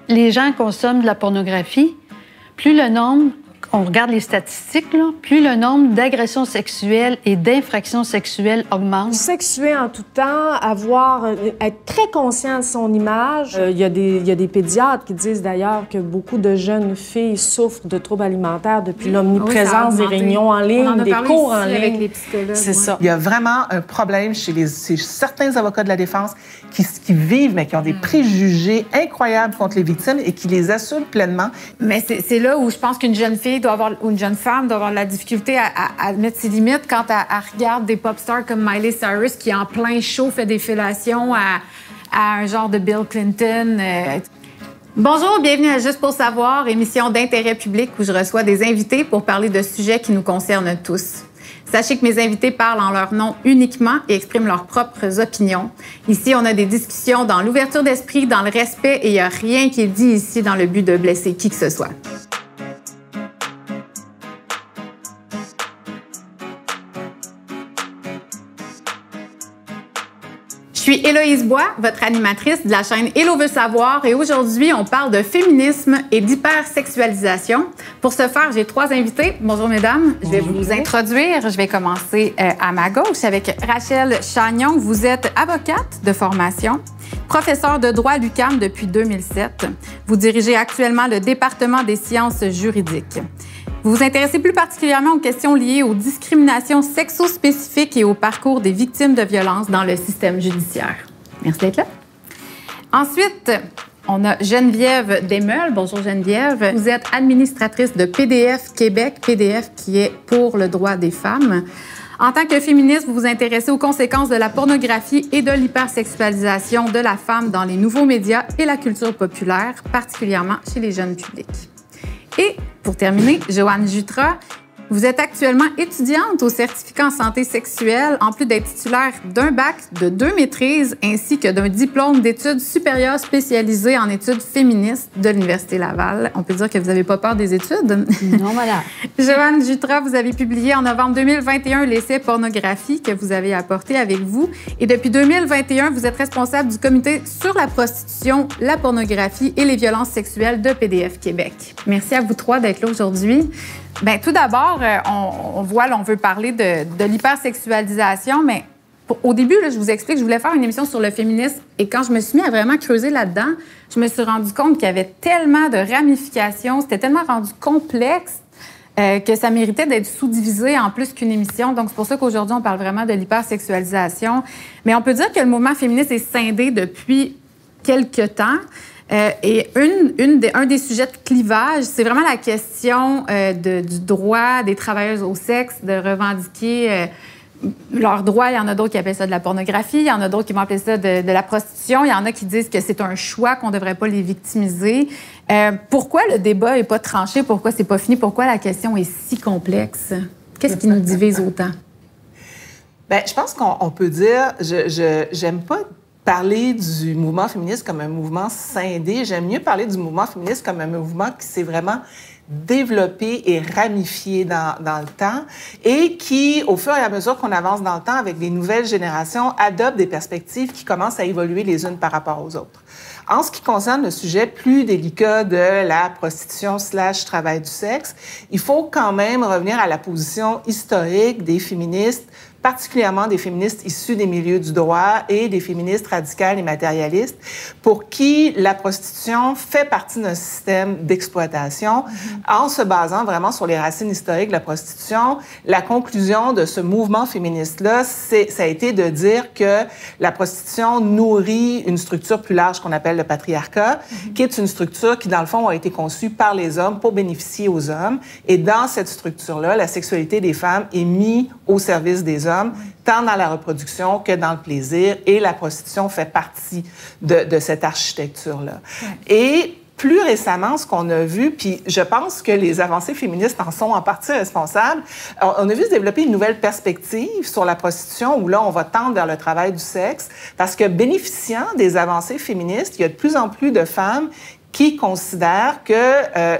les gens consomment de la pornographie, plus le nombre, on regarde les statistiques, là, plus le nombre d'agressions sexuelles et d'infractions sexuelles augmente. Sexuer en tout temps, être très conscient de son image. Il y a des pédiatres qui disent d'ailleurs que beaucoup de jeunes filles souffrent de troubles alimentaires depuis l'omniprésence des réunions en ligne, des cours en ligne. Avec les psychologues. C'est ça. Il y a vraiment un problème chez certains avocats de la défense qui vivent, mais qui ont des préjugés incroyables contre les victimes et qui les assument pleinement. Mais c'est là où je pense qu'une jeune fille ou une jeune femme doit avoir de la difficulté à mettre ses limites quand elle regarde des pop stars comme Miley Cyrus qui, en plein show, fait des fellations à un genre de Bill Clinton. Bonjour, bienvenue à Juste pour savoir, émission d'intérêt public où je reçois des invités pour parler de sujets qui nous concernent tous. Sachez que mes invités parlent en leur nom uniquement et expriment leurs propres opinions. Ici, on a des discussions dans l'ouverture d'esprit, dans le respect, et il n'y a rien qui est dit ici dans le but de blesser qui que ce soit. Je suis Héloïse Bois, votre animatrice de la chaîne Hello veut savoir, et aujourd'hui, on parle de féminisme et d'hypersexualisation. Pour ce faire, j'ai 3 invités. Bonjour, mesdames. Je vais vous introduire. Je vais commencer à ma gauche avec Rachel Chagnon. Vous êtes avocate de formation, professeure de droit à l'UQAM depuis 2007. Vous dirigez actuellement le département des sciences juridiques. Vous vous intéressez plus particulièrement aux questions liées aux discriminations sexo-spécifiques et au parcours des victimes de violences dans le système judiciaire. Merci d'être là. Ensuite, on a Geneviève Desmeules. Bonjour Geneviève. Vous êtes administratrice de PDF Québec, PDF qui est pour le droit des femmes. En tant que féministe, vous vous intéressez aux conséquences de la pornographie et de l'hypersexualisation de la femme dans les nouveaux médias et la culture populaire, particulièrement chez les jeunes publics. Et pour terminer, Joanne Jutra, vous êtes actuellement étudiante au certificat en santé sexuelle, en plus d'être titulaire d'un bac, de 2 maîtrises, ainsi que d'un diplôme d'études supérieures spécialisées en études féministes de l'Université Laval. On peut dire que vous n'avez pas peur des études? Non, madame. Joanne Jutra, vous avez publié en novembre 2021 l'essai Pornographie que vous avez apporté avec vous. Et depuis 2021, vous êtes responsable du comité sur la prostitution, la pornographie et les violences sexuelles de PDF Québec. Merci à vous 3 d'être là aujourd'hui. Bien, tout d'abord, on veut parler de l'hypersexualisation, mais au début, là, je vous explique, je voulais faire une émission sur le féminisme et quand je me suis mis à vraiment creuser là-dedans, je me suis rendu compte qu'il y avait tellement de ramifications, c'était tellement rendu complexe que ça méritait d'être sous-divisé en plus qu'une émission. Donc, c'est pour ça qu'aujourd'hui, on parle vraiment de l'hypersexualisation. Mais on peut dire que le mouvement féministe est scindé depuis quelques temps. Et un des sujets de clivage, c'est vraiment la question du droit des travailleuses au sexe, de revendiquer leurs droits. Il y en a d'autres qui appellent ça de la pornographie, il y en a d'autres qui vont appeler ça de la prostitution, il y en a qui disent que c'est un choix, qu'on ne devrait pas les victimiser. Pourquoi le débat n'est pas tranché? Pourquoi c'est pas fini? Pourquoi la question est si complexe? Qu'est-ce qui nous divise autant? Bien, je pense qu'on peut dire, j'aime pas parler du mouvement féministe comme un mouvement scindé. J'aime mieux parler du mouvement féministe comme un mouvement qui s'est vraiment développé et ramifié dans le temps et qui, au fur et à mesure qu'on avance dans le temps avec les nouvelles générations, adopte des perspectives qui commencent à évoluer les unes par rapport aux autres. En ce qui concerne le sujet plus délicat de la prostitution / travail du sexe, il faut quand même revenir à la position historique des féministes, particulièrement des féministes issus des milieux du droit et des féministes radicales et matérialistes, pour qui la prostitution fait partie d'un système d'exploitation. En se basant vraiment sur les racines historiques de la prostitution, la conclusion de ce mouvement féministe-là, ça a été de dire que la prostitution nourrit une structure plus large qu'on appelle le patriarcat, qui est une structure qui, dans le fond, a été conçue par les hommes pour bénéficier aux hommes. Et dans cette structure-là, la sexualité des femmes est mise au service des hommes, tant dans la reproduction que dans le plaisir, et la prostitution fait partie de cette architecture-là. Ouais. Et plus récemment, ce qu'on a vu, puis je pense que les avancées féministes en sont en partie responsables, on a vu se développer une nouvelle perspective sur la prostitution où là, on va tendre vers le travail du sexe, parce que bénéficiant des avancées féministes, il y a de plus en plus de femmes qui considèrent que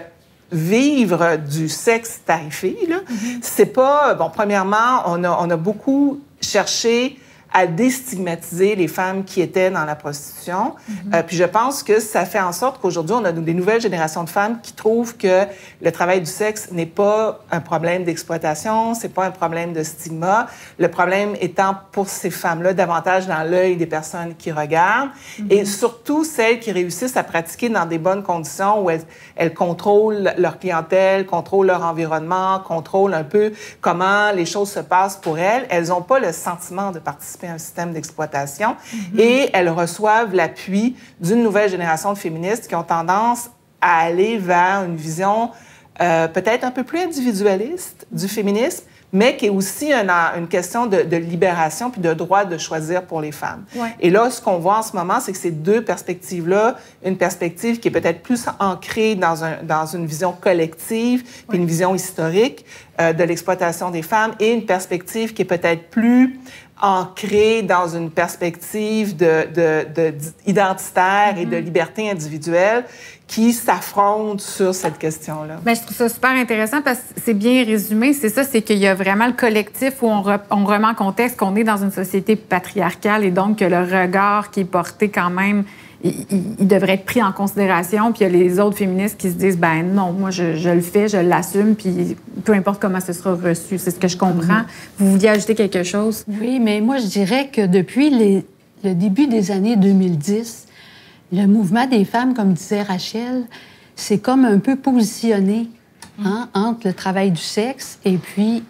vivre du sexe tarifé, là, c'est pas... Bon, premièrement, on a beaucoup cherché à déstigmatiser les femmes qui étaient dans la prostitution. Puis je pense que ça fait en sorte qu'aujourd'hui, on a des nouvelles générations de femmes qui trouvent que le travail du sexe n'est pas un problème d'exploitation, c'est pas un problème de stigma. Le problème étant pour ces femmes-là davantage dans l'œil des personnes qui regardent et surtout celles qui réussissent à pratiquer dans des bonnes conditions où elles contrôlent leur clientèle, contrôlent leur environnement, contrôlent un peu comment les choses se passent pour elles. Elles n'ont pas le sentiment de participer à un système d'exploitation et elles reçoivent l'appui d'une nouvelle génération de féministes qui ont tendance à aller vers une vision peut-être un peu plus individualiste du féminisme, mais qui est aussi une question de libération puis de droit de choisir pour les femmes. Ouais. Et là, ce qu'on voit en ce moment, c'est que ces deux perspectives-là, une perspective qui est peut-être plus ancrée dans une vision collective puis une vision historique de l'exploitation des femmes et une perspective qui est peut-être plus ancrée dans une perspective identitaire et de liberté individuelle qui s'affrontent sur cette question-là. Bien, je trouve ça super intéressant parce que c'est bien résumé. C'est ça, c'est qu'il y a vraiment le collectif où on remet en contexte qu'on est dans une société patriarcale et donc que le regard qui est porté quand même, il devrait être pris en considération. Puis il y a les autres féministes qui se disent, ben non, moi, je le fais, je l'assume, puis peu importe comment ce sera reçu. C'est ce que je comprends. Vous vouliez ajouter quelque chose? Oui, mais moi, je dirais que depuis le début des années 2010, le mouvement des femmes, comme disait Rachel, c'est comme un peu positionné entre le travail du sexe et puis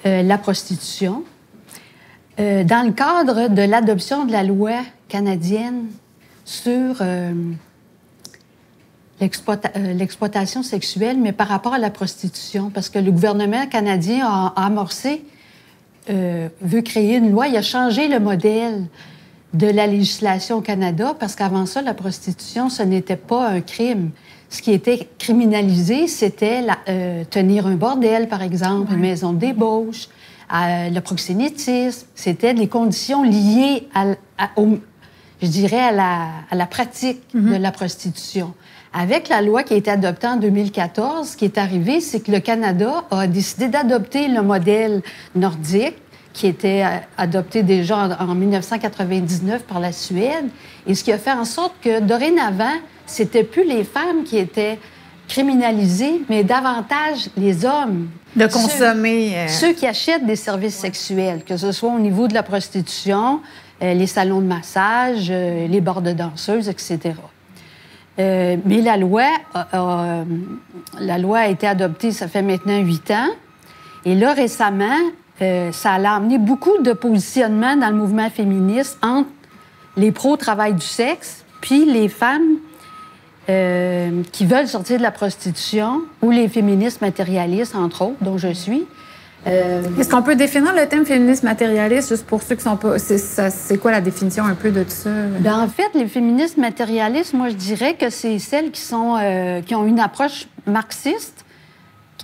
la prostitution. Dans le cadre de l'adoption de la loi canadienne sur l'exploitation sexuelle, mais par rapport à la prostitution, parce que le gouvernement canadien a amorcé, veut créer une loi, il a changé le modèle de la législation au Canada, parce qu'avant ça, la prostitution, ce n'était pas un crime. Ce qui était criminalisé, c'était tenir un bordel, par exemple, une maison de débauche, le proxénétisme. C'était des conditions liées à la pratique de la prostitution. Avec la loi qui a été adoptée en 2014, ce qui est arrivé, c'est que le Canada a décidé d'adopter le modèle nordique, qui était adopté déjà en 1999 par la Suède, et ce qui a fait en sorte que, dorénavant, c'était plus les femmes qui étaient criminalisées, mais davantage les hommes. De consommer... Ceux qui achètent des services sexuels, que ce soit au niveau de la prostitution, les salons de massage, les bars de danseuses, etc. Mais la loi a été adoptée, ça fait maintenant 8 ans, et là, récemment, ça a amené beaucoup de positionnements dans le mouvement féministe entre les pros-travail du sexe puis les femmes qui veulent sortir de la prostitution ou les féministes matérialistes, entre autres, dont je suis. Est-ce qu'on peut définir le thème féministe matérialiste, juste pour ceux qui sont pas... C'est quoi la définition un peu de tout ça? Bien, en fait, les féministes matérialistes, moi, je dirais que c'est celles qui ont une approche marxiste,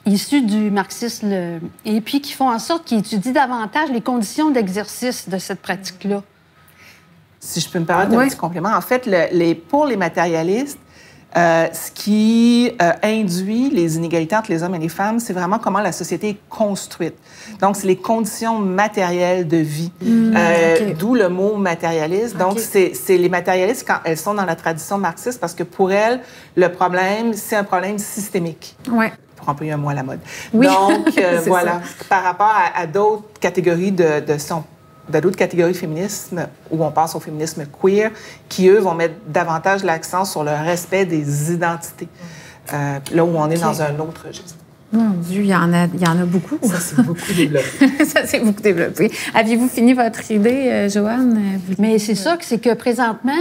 issus du marxisme, et puis qui font en sorte qu'ils étudient davantage les conditions d'exercice de cette pratique-là. Si je peux me permettre un petit complément, en fait, pour les matérialistes, ce qui induit les inégalités entre les hommes et les femmes, c'est vraiment comment la société est construite. Donc, c'est les conditions matérielles de vie, d'où le mot matérialiste. Donc, c'est les matérialistes quand elles sont dans la tradition marxiste, parce que pour elles, le problème, c'est un problème systémique. Oui. Pour employer un mot à la mode. Oui. Donc, voilà. Ça. Par rapport à d'autres catégories d'autres catégories de féminisme, où on pense au féminisme queer, qui, eux, vont mettre davantage l'accent sur le respect des identités. Là où on est dans un autre registre. Mon Dieu, il y en a beaucoup. Ça, c'est beaucoup développé. Ça, c'est beaucoup développé. Aviez-vous fini votre idée, Joanne? Mais c'est ça, c'est que présentement,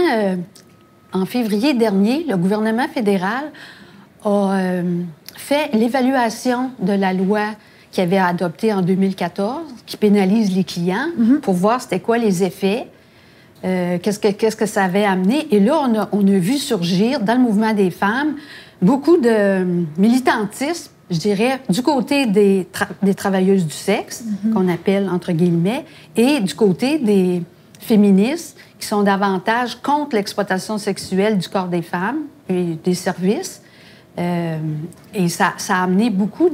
en février dernier, le gouvernement fédéral a fait l'évaluation de la loi qui avait adoptée en 2014, qui pénalise les clients, pour voir c'était quoi les effets, qu'est-ce que ça avait amené. Et là, on a vu surgir dans le mouvement des femmes beaucoup de militantisme, je dirais, du côté des travailleuses du sexe, qu'on appelle entre guillemets, et du côté des féministes qui sont davantage contre l'exploitation sexuelle du corps des femmes et des services. Et ça a amené beaucoup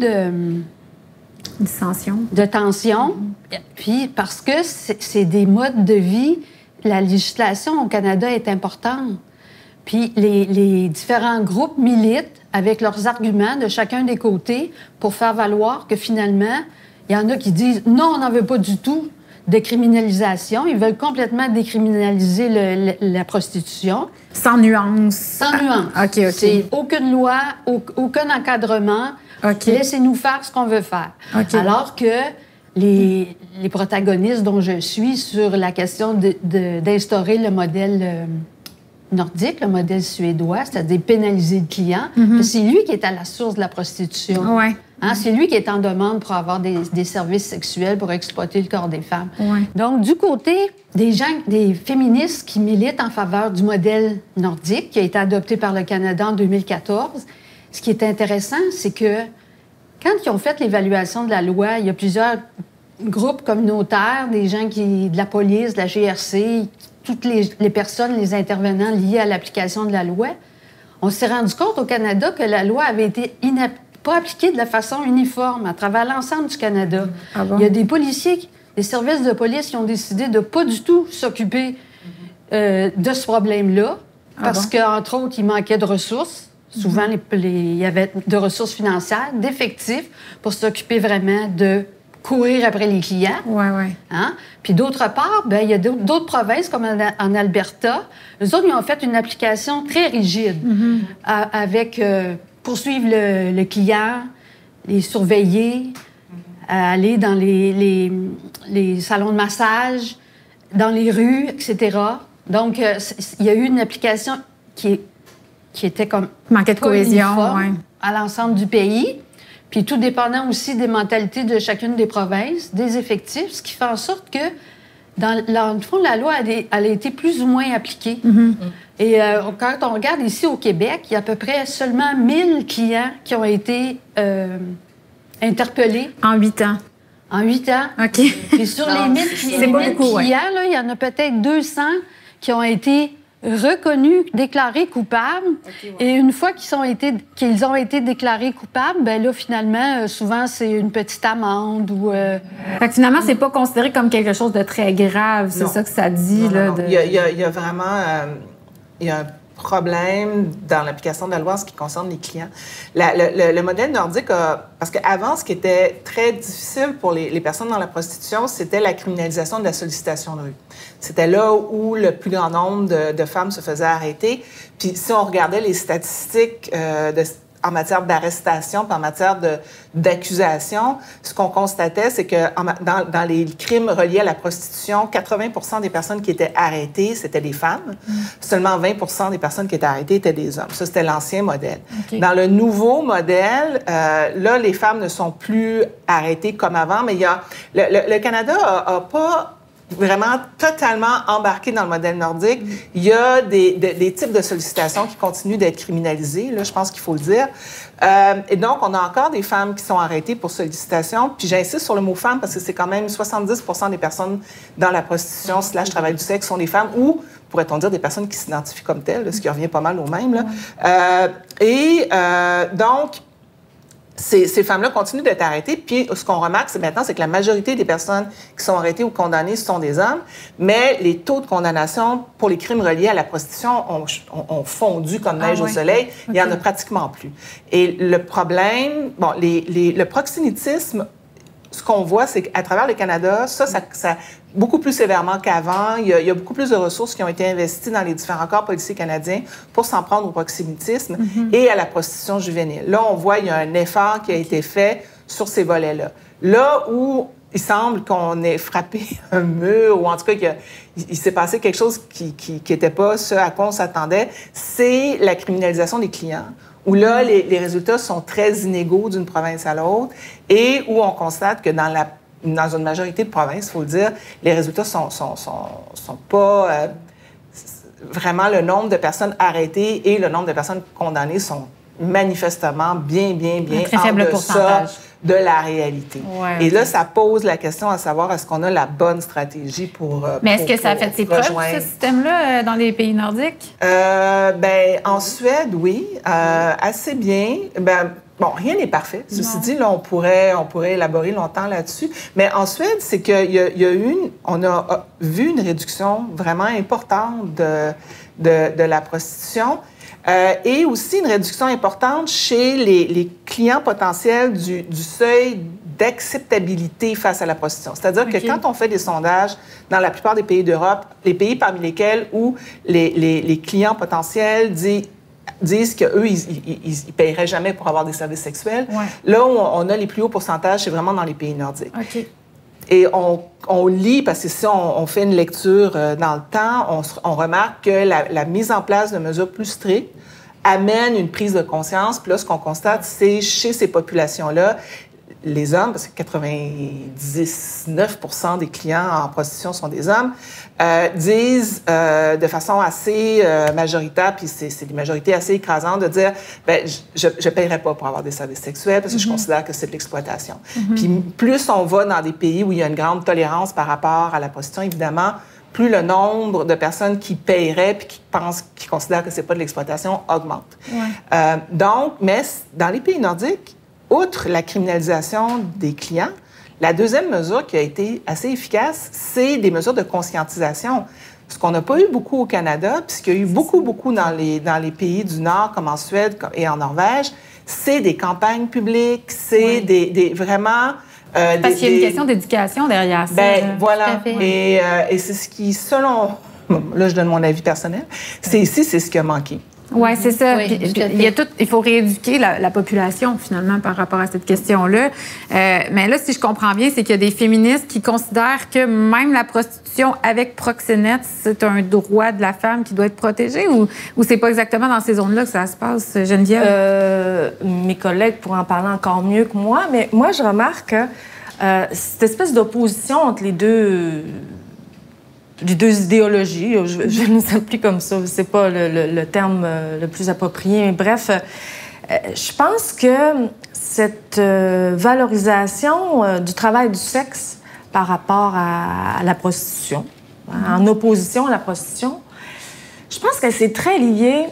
Dissension. De tension. Puis parce que c'est des modes de vie, la législation au Canada est importante. Puis les différents groupes militent avec leurs arguments de chacun des côtés pour faire valoir que finalement, il y en a qui disent non, on n'en veut pas du tout de criminalisation. Ils veulent complètement décriminaliser la prostitution. Sans nuance. Sans nuance. OK. C'est aucune loi, aucun encadrement. OK. Laissez-nous faire ce qu'on veut faire. OK. Alors que les protagonistes dont je suis sur la question d'instaurer le modèle nordique, le modèle suédois, c'est-à-dire pénaliser le client, c'est lui qui est à la source de la prostitution. Ouais. Hein, c'est lui qui est en demande pour avoir des services sexuels, pour exploiter le corps des femmes. Ouais. Donc, du côté des féministes qui militent en faveur du modèle nordique, qui a été adopté par le Canada en 2014, ce qui est intéressant, c'est que quand ils ont fait l'évaluation de la loi, il y a plusieurs groupes communautaires, des gens de la police, de la GRC, toutes les personnes, les intervenants liés à l'application de la loi. On s'est rendu compte au Canada que la loi avait été pas appliquée de la façon uniforme à travers l'ensemble du Canada. Ah bon? Il y a des policiers, des services de police qui ont décidé de pas du tout s'occuper de ce problème-là, parce qu'entre autres, il manquait de ressources. Souvent, il y avait de ressources financières, d'effectifs pour s'occuper vraiment de courir après les clients. Oui. Hein? Puis d'autre part, il y a d'autres provinces, comme en Alberta. Eux autres, ils ont fait une application très rigide avec poursuivre le client, les surveiller, aller dans les salons de massage, dans les rues, etc. Donc, il y a eu une application qui était comme... Manquait de cohésion, uniforme à l'ensemble du pays. Puis tout dépendant aussi des mentalités de chacune des provinces, des effectifs, ce qui fait en sorte que, dans le fond, la loi, elle a été plus ou moins appliquée. Et quand on regarde ici au Québec, il y a à peu près seulement 1000 clients qui ont été interpellés. En 8 ans. En 8 ans. OK. Puis sur les 1000 clients, là, il y en a peut-être 200 qui ont été reconnus, déclarés coupables. Et une fois qu'ils ont été déclarés coupables, ben là, finalement, souvent, c'est une petite amende ou... Fait que finalement, c'est pas considéré comme quelque chose de très grave. C'est ça que ça dit, là. Il y a vraiment... il y a un problème dans l'application de la loi en ce qui concerne les clients. Le modèle nordique parce qu'avant, ce qui était très difficile pour les personnes dans la prostitution, c'était la criminalisation de la sollicitation de rue. C'était là où le plus grand nombre de femmes se faisaient arrêter. Puis si on regardait les statistiques en matière d'arrestation, puis en matière d'accusation, ce qu'on constatait, c'est que dans les crimes reliés à la prostitution, 80% des personnes qui étaient arrêtées, c'était des femmes. Seulement 20% des personnes qui étaient arrêtées étaient des hommes. Ça, c'était l'ancien modèle. Okay. Dans le nouveau modèle, là, les femmes ne sont plus arrêtées comme avant, mais le Canada a pas vraiment totalement embarqué dans le modèle nordique. Il y a des types de sollicitations qui continuent d'être criminalisés, là, je pense qu'il faut le dire. Et donc, on a encore des femmes qui sont arrêtées pour sollicitation. Puis j'insiste sur le mot « femme » parce que c'est quand même 70% des personnes dans la prostitution / travail du sexe sont des femmes ou, pourrait-on dire, des personnes qui s'identifient comme telles, là, ce qui revient pas mal au même. Là. Donc, ces femmes-là continuent d'être arrêtées. Puis, ce qu'on remarque, c'est que la majorité des personnes qui sont arrêtées ou condamnées, ce sont des hommes. Mais les taux de condamnation pour les crimes reliés à la prostitution ont fondu comme neige au soleil. Il n'y en a pratiquement plus. Et le problème, le proxénétisme, ce qu'on voit, c'est qu'à travers le Canada, ça beaucoup plus sévèrement qu'avant. Il y a beaucoup plus de ressources qui ont été investies dans les différents corps policiers canadiens pour s'en prendre au proxénétisme et à la prostitution juvénile. Là, on voit qu'il y a un effort qui a été fait sur ces volets-là. Là où il semble qu'on ait frappé un mur, ou en tout cas qu'il s'est passé quelque chose qui n'était pas ce à quoi on s'attendait, c'est la criminalisation des clients, où là, les résultats sont très inégaux d'une province à l'autre et où on constate que dans une majorité de provinces, il faut le dire, les résultats sont pas... vraiment, le nombre de personnes arrêtées et le nombre de personnes condamnées sont manifestement bien en deçà de la réalité. Ouais, et là, ça pose la question à savoir est-ce qu'on a la bonne stratégie pour Mais est-ce que ça a fait ses preuves, ce système-là, dans les pays nordiques? En Suède, oui, assez bien. Bon, rien n'est parfait. Ceci dit, là, on pourrait élaborer longtemps là-dessus. Mais en Suède, c'est on a vu une réduction vraiment importante de la prostitution et aussi une réduction importante chez les clients potentiels du seuil d'acceptabilité face à la prostitution. C'est-à-dire que quand on fait des sondages dans la plupart des pays d'Europe, les pays parmi lesquels où les clients potentiels disent qu'eux, ils paieraient jamais pour avoir des services sexuels. Ouais. Là où on a les plus hauts pourcentages, c'est vraiment dans les pays nordiques. Okay. Et on lit, parce que si on fait une lecture dans le temps, on remarque que la mise en place de mesures plus strictes amène une prise de conscience. Puis là, ce qu'on constate, c'est chez ces populations-là, les hommes, parce que 99% des clients en prostitution sont des hommes, disent de façon assez majoritaire, puis c'est des majorités assez écrasantes, de dire bien, je ne paierai pas pour avoir des services sexuels parce que je considère que c'est de l'exploitation. Puis plus on va dans des pays où il y a une grande tolérance par rapport à la prostitution, évidemment, plus le nombre de personnes qui paieraient puis qui considèrent que c'est pas de l'exploitation augmente. Ouais. Donc, mais dans les pays nordiques, outre la criminalisation des clients, la deuxième mesure qui a été assez efficace, c'est des mesures de conscientisation. Ce qu'on n'a pas eu beaucoup au Canada, puis ce qu'il y a eu beaucoup dans les pays du Nord, comme en Suède et en Norvège, c'est des campagnes publiques, c'est vraiment... Parce qu'il y a une question d'éducation derrière ça. Ben, voilà. Et c'est ce qui, selon... Là, je donne mon avis personnel. C'est ce qui a manqué. Oui, c'est ça. Oui, il faut rééduquer la population, finalement, par rapport à cette question-là. Mais là, si je comprends bien, c'est qu'il y a des féministes qui considèrent que même la prostitution avec proxénète, c'est un droit de la femme qui doit être protégé, ou c'est pas exactement dans ces zones-là que ça se passe, Geneviève? Mes collègues pourraient en parler encore mieux que moi, mais moi, je remarque cette espèce d'opposition entre les deux idéologies, je ne sais plus comme ça, c'est pas le terme le plus approprié, mais bref, je pense que cette valorisation du travail du sexe par rapport à la prostitution, en opposition à la prostitution, je pense que c'est très lié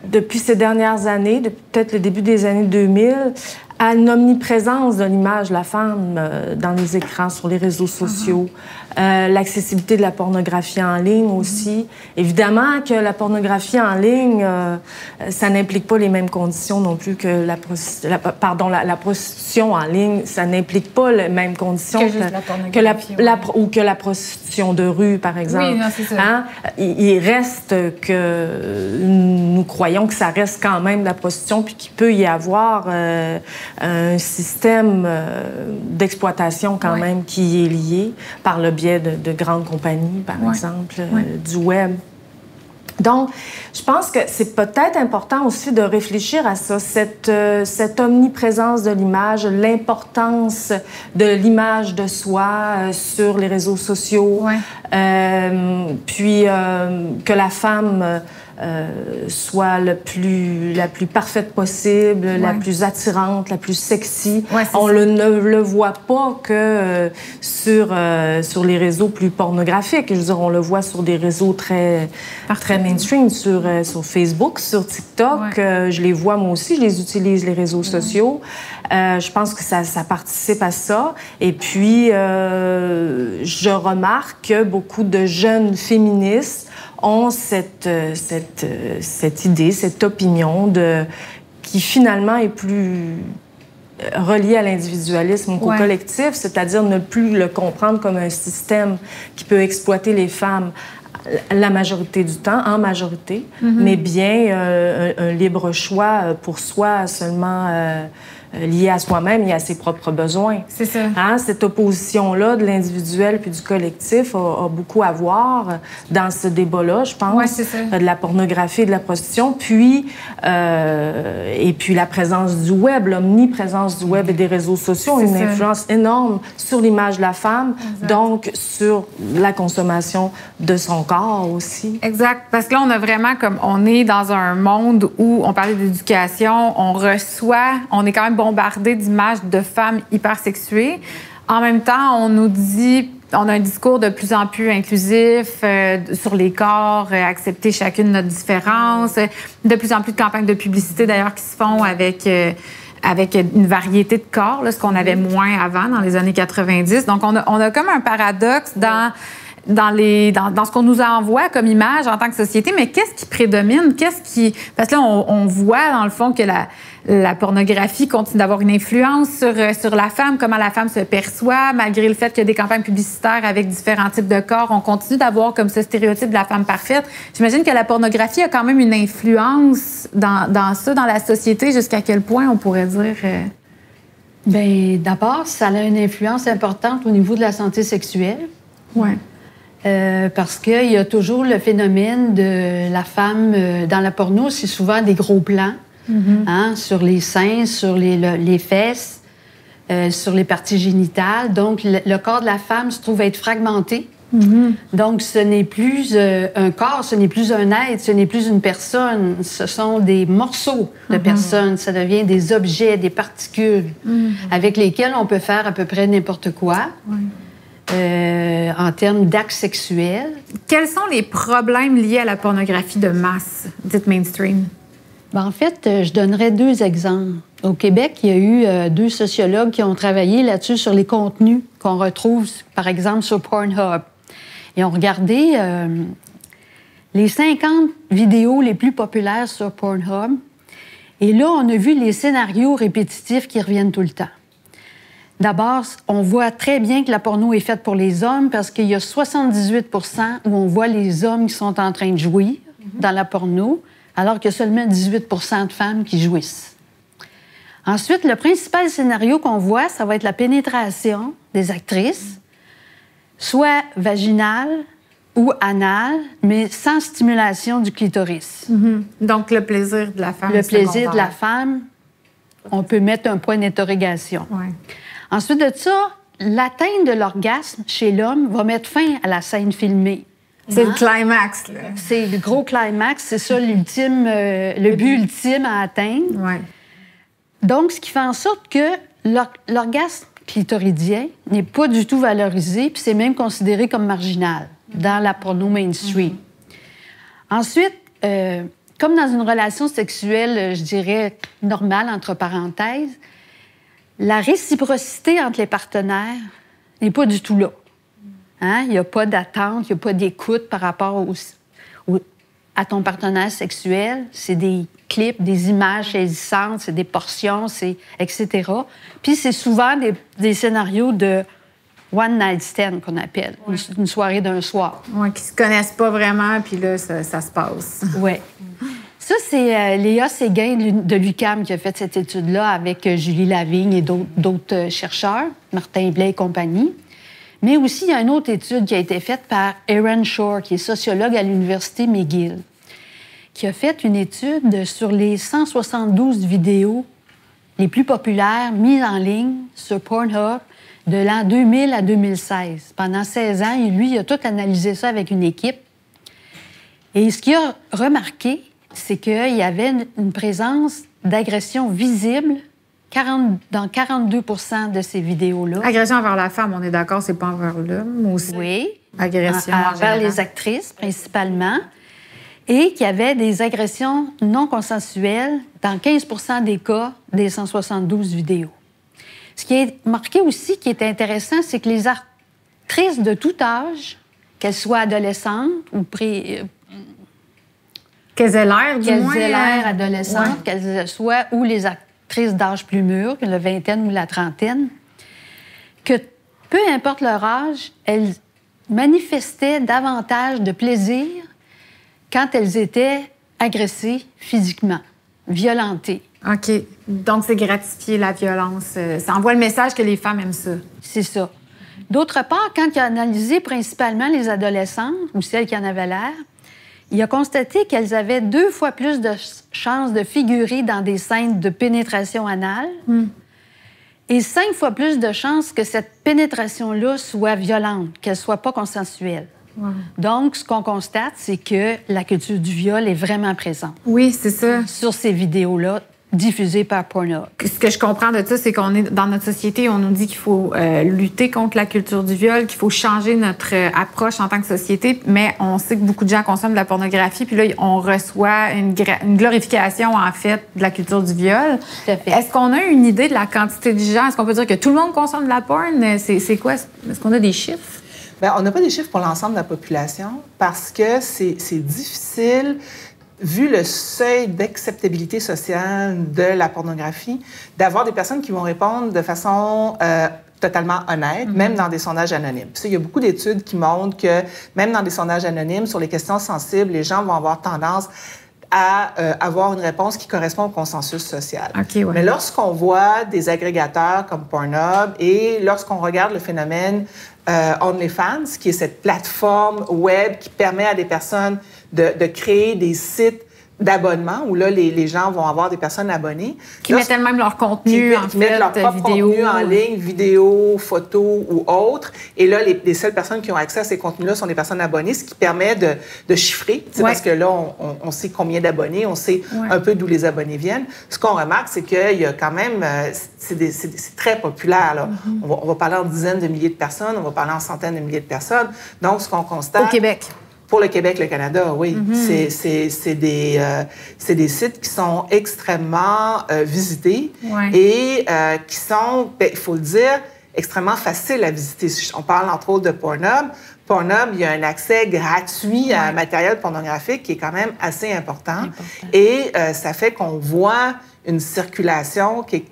depuis ces dernières années, depuis peut-être le début des années 2000, à une omniprésence de l'image de la femme dans les écrans, sur les réseaux sociaux, l'accessibilité de la pornographie en ligne aussi. Évidemment que la pornographie en ligne, ça n'implique pas les mêmes conditions non plus que la prostitution en ligne, ça n'implique pas les mêmes conditions que la prostitution de rue, par exemple. Oui, non, c'est ça. Hein? Il reste que nous croyons que ça reste quand même la prostitution, puis qu'il peut y avoir un système d'exploitation quand même qui est lié par le biais de grandes compagnies, par exemple, du web. Donc, je pense que c'est peut-être important aussi de réfléchir à ça, cette omniprésence de l'image, l'importance de l'image de soi sur les réseaux sociaux, puis que la femme soit la plus parfaite possible, la plus attirante, la plus sexy. On ne le voit pas que sur les réseaux plus pornographiques. Je veux dire, on le voit sur des réseaux très mainstream, sur Facebook, sur TikTok. Je les vois, moi aussi, je les utilise, les réseaux sociaux. Je pense que ça participe à ça. Et puis, je remarque que beaucoup de jeunes féministes ont cette idée, cette opinion qui finalement est plus reliée à l'individualisme qu'au collectif, c'est-à-dire ne plus le comprendre comme un système qui peut exploiter les femmes la majorité du temps, en majorité, mais bien un libre choix pour soi seulement lié à soi-même et à ses propres besoins. C'est ça. Hein? Cette opposition-là de l'individuel puis du collectif a beaucoup à voir dans ce débat-là, je pense, c'est ça. De la pornographie et de la prostitution, puis et puis la présence du web, l'omniprésence du web et des réseaux sociaux, une influence énorme sur l'image de la femme, donc sur la consommation de son corps aussi. Exact, parce que là, on a vraiment on est dans un monde où on parlait d'éducation, on est quand même bombardé d'images de femmes hypersexuées. En même temps, on nous dit On a un discours de plus en plus inclusif sur les corps, accepter chacune notre différence. De plus en plus de campagnes de publicité, d'ailleurs, qui se font avec une variété de corps, là, ce qu'on avait moins avant, dans les années 90. Donc, on a comme un paradoxe dans ce qu'on nous envoie comme image en tant que société, mais qu'est-ce qui prédomine? Parce que là, on voit, dans le fond, que la pornographie continue d'avoir une influence sur la femme, comment la femme se perçoit, malgré le fait qu'il y a des campagnes publicitaires avec différents types de corps. On continue d'avoir comme ce stéréotype de la femme parfaite. J'imagine que la pornographie a quand même une influence dans ça, dans la société. Jusqu'à quel point on pourrait dire... Bien, d'abord, ça a une influence importante au niveau de la santé sexuelle. Oui. Parce qu'il y a toujours le phénomène de la femme dans la porno, c'est souvent des gros plans, hein, sur les seins, sur les fesses, sur les parties génitales. Donc, le corps de la femme se trouve être fragmenté. Donc, ce n'est plus un corps, ce n'est plus un être, ce n'est plus une personne. Ce sont des morceaux de personnes. Ça devient des objets, des particules avec lesquels on peut faire à peu près n'importe quoi. En termes d'actes sexuels. Quels sont les problèmes liés à la pornographie de masse, dite mainstream? Bien, en fait, je donnerais 2 exemples. Au Québec, il y a eu 2 sociologues qui ont travaillé là-dessus sur les contenus qu'on retrouve, par exemple, sur Pornhub. Ils ont regardé les 50 vidéos les plus populaires sur Pornhub. Et là, on a vu les scénarios répétitifs qui reviennent tout le temps. D'abord, on voit très bien que la porno est faite pour les hommes parce qu'il y a 78 % où on voit les hommes qui sont en train de jouir dans la porno, alors qu'il y a seulement 18 % de femmes qui jouissent. Ensuite, le principal scénario qu'on voit, ça va être la pénétration des actrices, soit vaginale ou anale, mais sans stimulation du clitoris. Donc, le plaisir de la femme. Le plaisir de la femme, on peut mettre un point d'interrogation. Ouais. Ensuite de ça, l'atteinte de l'orgasme chez l'homme va mettre fin à la scène filmée. C'est le climax, là. C'est le gros climax, c'est ça l'ultime, le but ultime à atteindre. Ouais. Donc, ce qui fait en sorte que l'orgasme clitoridien n'est pas du tout valorisé, puis c'est même considéré comme marginal dans la porno mainstream. Ensuite, comme dans une relation sexuelle, je dirais, normale, entre parenthèses, la réciprocité entre les partenaires n'est pas du tout là. Hein? Il n'y a pas d'attente, il n'y a pas d'écoute par rapport à ton partenaire sexuel. C'est des clips, des images saisissantes, c'est des portions, etc. Puis c'est souvent des scénarios de one night stand qu'on appelle, une soirée d'un soir. Oui, qui ne se connaissent pas vraiment, puis là, ça se passe. Oui. Ça, c'est Léa Séguin de l'UQAM qui a fait cette étude-là avec Julie Lavigne et d'autres chercheurs, Martin Blais et compagnie. Mais aussi, il y a une autre étude qui a été faite par Erin Shore, qui est sociologue à l'Université McGill, qui a fait une étude sur les 172 vidéos les plus populaires mises en ligne sur Pornhub de l'an 2000 à 2016. Pendant 16 ans, et lui, il a tout analysé ça avec une équipe. Et ce qu'il a remarqué, c'est qu'il y avait une présence d'agression visible dans 42 % de ces vidéos-là. Agression envers la femme, on est d'accord, c'est pas envers l'homme aussi. Oui. Agression envers les actrices, principalement. Et qu'il y avait des agressions non consensuelles dans 15 % des cas des 172 vidéos. Ce qui est marqué aussi, qui est intéressant, c'est que les actrices de tout âge, qu'elles soient adolescentes ou qu'elles aient l'air, du moins. Qu'elles aient l'air adolescentes, qu'elles soient, ou les actrices d'âge plus mûr, que la vingtaine ou la trentaine, que peu importe leur âge, elles manifestaient davantage de plaisir quand elles étaient agressées physiquement, violentées. OK. Donc, c'est gratifier la violence. Ça envoie le message que les femmes aiment ça. C'est ça. D'autre part, quand il a analysé principalement les adolescentes, ou celles qui en avaient l'air, il a constaté qu'elles avaient 2 fois plus de chances de figurer dans des scènes de pénétration anale et 5 fois plus de chances que cette pénétration-là soit violente, qu'elle ne soit pas consensuelle. Wow. Donc, ce qu'on constate, c'est que la culture du viol est vraiment présente. Oui, c'est ça. Sur ces vidéos-là diffusés par Pornhub. Ce que je comprends de ça, c'est qu'on est dans notre société, on nous dit qu'il faut lutter contre la culture du viol, qu'il faut changer notre approche en tant que société, mais on sait que beaucoup de gens consomment de la pornographie, puis là, on reçoit une glorification, en fait, de la culture du viol. Tout à fait. Est-ce qu'on a une idée de la quantité de gens? Est-ce qu'on peut dire que tout le monde consomme de la porn? C'est quoi? Est-ce qu'on a des chiffres? Bien, on n'a pas des chiffres pour l'ensemble de la population parce que c'est difficile, vu le seuil d'acceptabilité sociale de la pornographie, d'avoir des personnes qui vont répondre de façon totalement honnête, même dans des sondages anonymes. Puis ça, il y a beaucoup d'études qui montrent que même dans des sondages anonymes, sur les questions sensibles, les gens vont avoir tendance à avoir une réponse qui correspond au consensus social. Okay, ouais. Mais lorsqu'on voit des agrégateurs comme Pornhub et lorsqu'on regarde le phénomène OnlyFans, qui est cette plateforme web qui permet à des personnes de créer des sites d'abonnement où là, les gens vont avoir des personnes abonnées. Qui mettent elles-mêmes leur contenu, qui mettent leur propre contenu en ligne, vidéo, photos ou autres. Et là, les seules personnes qui ont accès à ces contenus-là sont des personnes abonnées, ce qui permet de chiffrer, parce que là, on sait combien d'abonnés, on sait un peu d'où les abonnés viennent. Ce qu'on remarque, c'est qu'il y a quand même... c'est très populaire, là. On va parler en dizaines de milliers de personnes, on va parler en centaines de milliers de personnes. Donc, ce qu'on constate... Au Québec. Pour le Québec, le Canada, oui. C'est des sites qui sont extrêmement visités et qui sont, il faut le dire, extrêmement faciles à visiter. On parle entre autres de Pornhub. Pornhub, il y a un accès gratuit à un matériel pornographique qui est quand même assez important. Et ça fait qu'on voit une circulation qui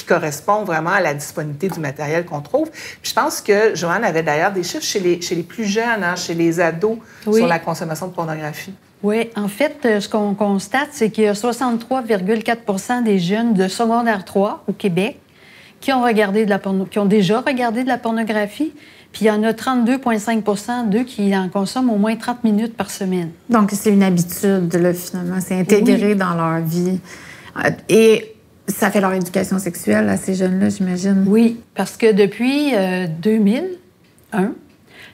correspond vraiment à la disponibilité du matériel qu'on trouve. Puis je pense que Joanne avait d'ailleurs des chiffres chez les plus jeunes, chez les ados, sur la consommation de pornographie. Oui, en fait, ce qu'on constate, c'est qu'il y a 63,4 % des jeunes de secondaire 3 au Québec qui ont déjà regardé de la pornographie. Puis il y en a 32,5 % d'eux qui en consomment au moins 30 minutes par semaine. Donc, c'est une habitude, là, finalement. C'est intégré dans leur vie. Et ça fait leur éducation sexuelle à ces jeunes-là, j'imagine. Oui, parce que depuis 2001,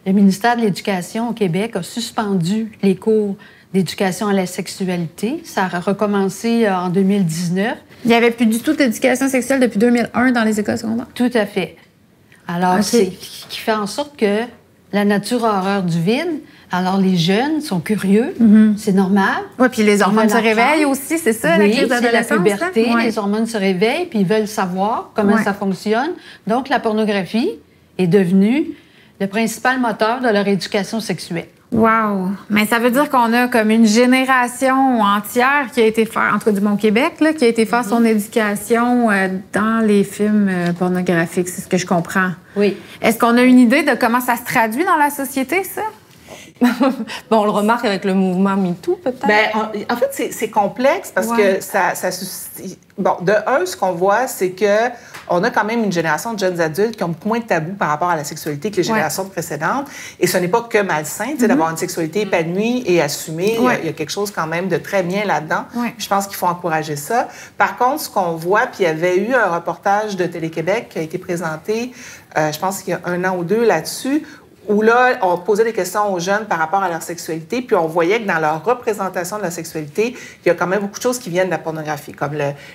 le ministère de l'Éducation au Québec a suspendu les cours d'éducation à la sexualité. Ça a recommencé en 2019. Il n'y avait plus du tout d'éducation sexuelle depuis 2001 dans les écoles secondaires? Tout à fait. Alors, c'est qui fait en sorte que la nature a horreur du vide. Alors, les jeunes sont curieux, c'est normal. Oui, puis les hormones se réveillent aussi, c'est ça, la crise d'adolescence? La puberté, les hormones se réveillent, puis ils veulent savoir comment ça fonctionne. Donc, la pornographie est devenue le principal moteur de leur éducation sexuelle. Wow! Mais ça veut dire qu'on a comme une génération entière qui a été faire, en tout cas du Bon-Québec, là, qui a été faire son éducation dans les films pornographiques. C'est ce que je comprends. Oui. Est-ce qu'on a une idée de comment ça se traduit dans la société, ça? Bon, on le remarque avec le mouvement MeToo, peut-être? Bien, en fait, c'est complexe parce que ça suscite... Bon, de un, ce qu'on voit, c'est que on a quand même une génération de jeunes adultes qui ont moins de tabous par rapport à la sexualité que les générations précédentes. Et ce n'est pas que malsain, d'avoir une sexualité épanouie et assumée. Il y a quelque chose quand même de très bien là-dedans. Je pense qu'il faut encourager ça. Par contre, ce qu'on voit, puis il y avait eu un reportage de Télé-Québec qui a été présenté, je pense qu'il y a 1 an ou 2 là-dessus, où là, on posait des questions aux jeunes par rapport à leur sexualité, puis on voyait que dans leur représentation de la sexualité, il y a quand même beaucoup de choses qui viennent de la pornographie, comme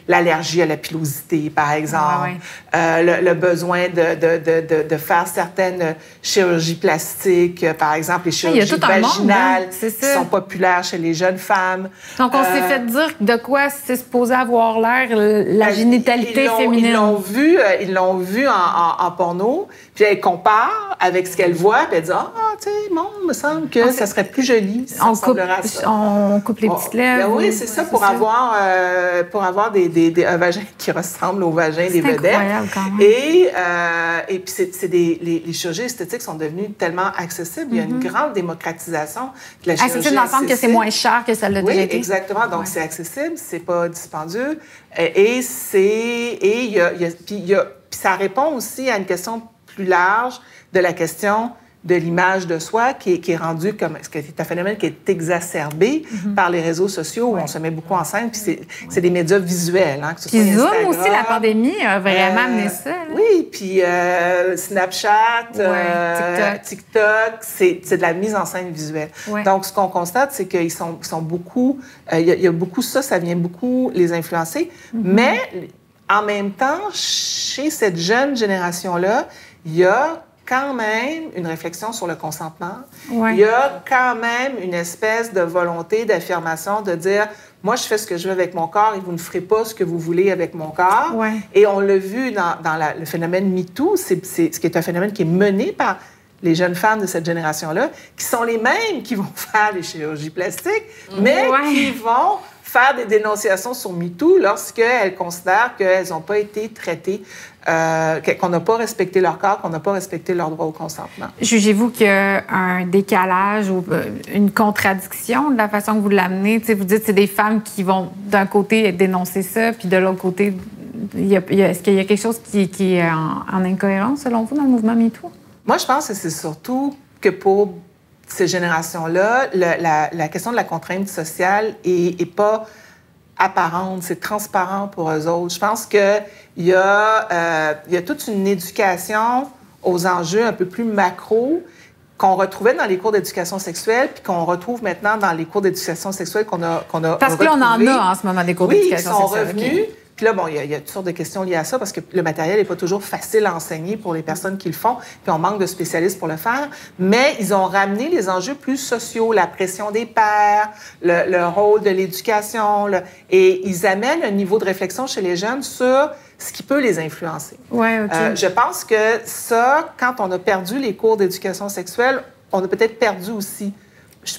l'allergie à la pilosité, par exemple, le besoin de faire certaines chirurgies plastiques, par exemple, les chirurgies vaginales qui sont populaires chez les jeunes femmes. Donc, on s'est fait dire de quoi c'est supposé avoir l'air la génitalité féminine. Ils l'ont vu en porno, puis elles comparent avec ce qu'elles voient, puis elle dit « Ah, tu sais, bon, il me semble que ça serait plus joli. » On coupe les petites lèvres. Ben oui, c'est ça, pour avoir un vagin qui ressemble au vagin des vedettes. C'est incroyable, quand même. Et puis, les chirurgies esthétiques sont devenues tellement accessibles. Il y a une grande démocratisation de la chirurgie accessible dans le sens que c'est moins cher que ça l'a déjà été. Oui, exactement. Donc, c'est accessible, c'est pas dispendieux. Puis ça répond aussi à une question plus large de la question de l'image de soi qui est rendu comme... C'est un phénomène qui est exacerbé par les réseaux sociaux où on se met beaucoup en scène, puis c'est des médias visuels. Hein, que ce soit Zoom Instagram, aussi, la pandémie a vraiment amené ça. Là. Oui, puis Snapchat, TikTok, c'est de la mise en scène visuelle. Ouais. Donc, ce qu'on constate, c'est qu'ils sont beaucoup... Il y a beaucoup ça vient beaucoup les influencer, mais en même temps, chez cette jeune génération-là, il y a quand même une réflexion sur le consentement. Ouais. Il y a quand même une espèce de volonté d'affirmation de dire « Moi, je fais ce que je veux avec mon corps et vous ne ferez pas ce que vous voulez avec mon corps. Ouais. » Et on l'a vu dans le phénomène MeToo, ce qui est un phénomène qui est mené par les jeunes femmes de cette génération-là, qui sont les mêmes qui vont faire des chirurgies plastiques, mais qui vont faire des dénonciations sur MeToo lorsqu'elles considèrent qu'elles n'ont pas été traitées, qu'on n'a pas respecté leur corps, qu'on n'a pas respecté leur droit au consentement. Jugez-vous qu'il y a un décalage ou une contradiction de la façon que vous l'amenez? Vous dites que c'est des femmes qui vont d'un côté dénoncer ça, puis de l'autre côté, est-ce qu'il y a quelque chose qui est en incohérence selon vous dans le mouvement MeToo? Moi, je pense que c'est surtout que pour ces générations-là, la question de la contrainte sociale est pas apparente, c'est transparent pour eux autres. Je pense qu'il y a toute une éducation aux enjeux un peu plus macro qu'on retrouvait dans les cours d'éducation sexuelle puis qu'on retrouve maintenant dans les cours d'éducation sexuelle qu'on a Parce que là, on en a en ce moment des cours d'éducation sexuelle. Oui, ils sont revenus. Okay. Puis là, bon, il y a toutes sortes de questions liées à ça parce que le matériel n'est pas toujours facile à enseigner pour les personnes qui le font, puis on manque de spécialistes pour le faire. Mais ils ont ramené les enjeux plus sociaux, la pression des pairs, le rôle de l'éducation, et ils amènent un niveau de réflexion chez les jeunes sur ce qui peut les influencer. Ouais, okay. Je pense que ça, quand on a perdu les cours d'éducation sexuelle, on a peut-être perdu aussi,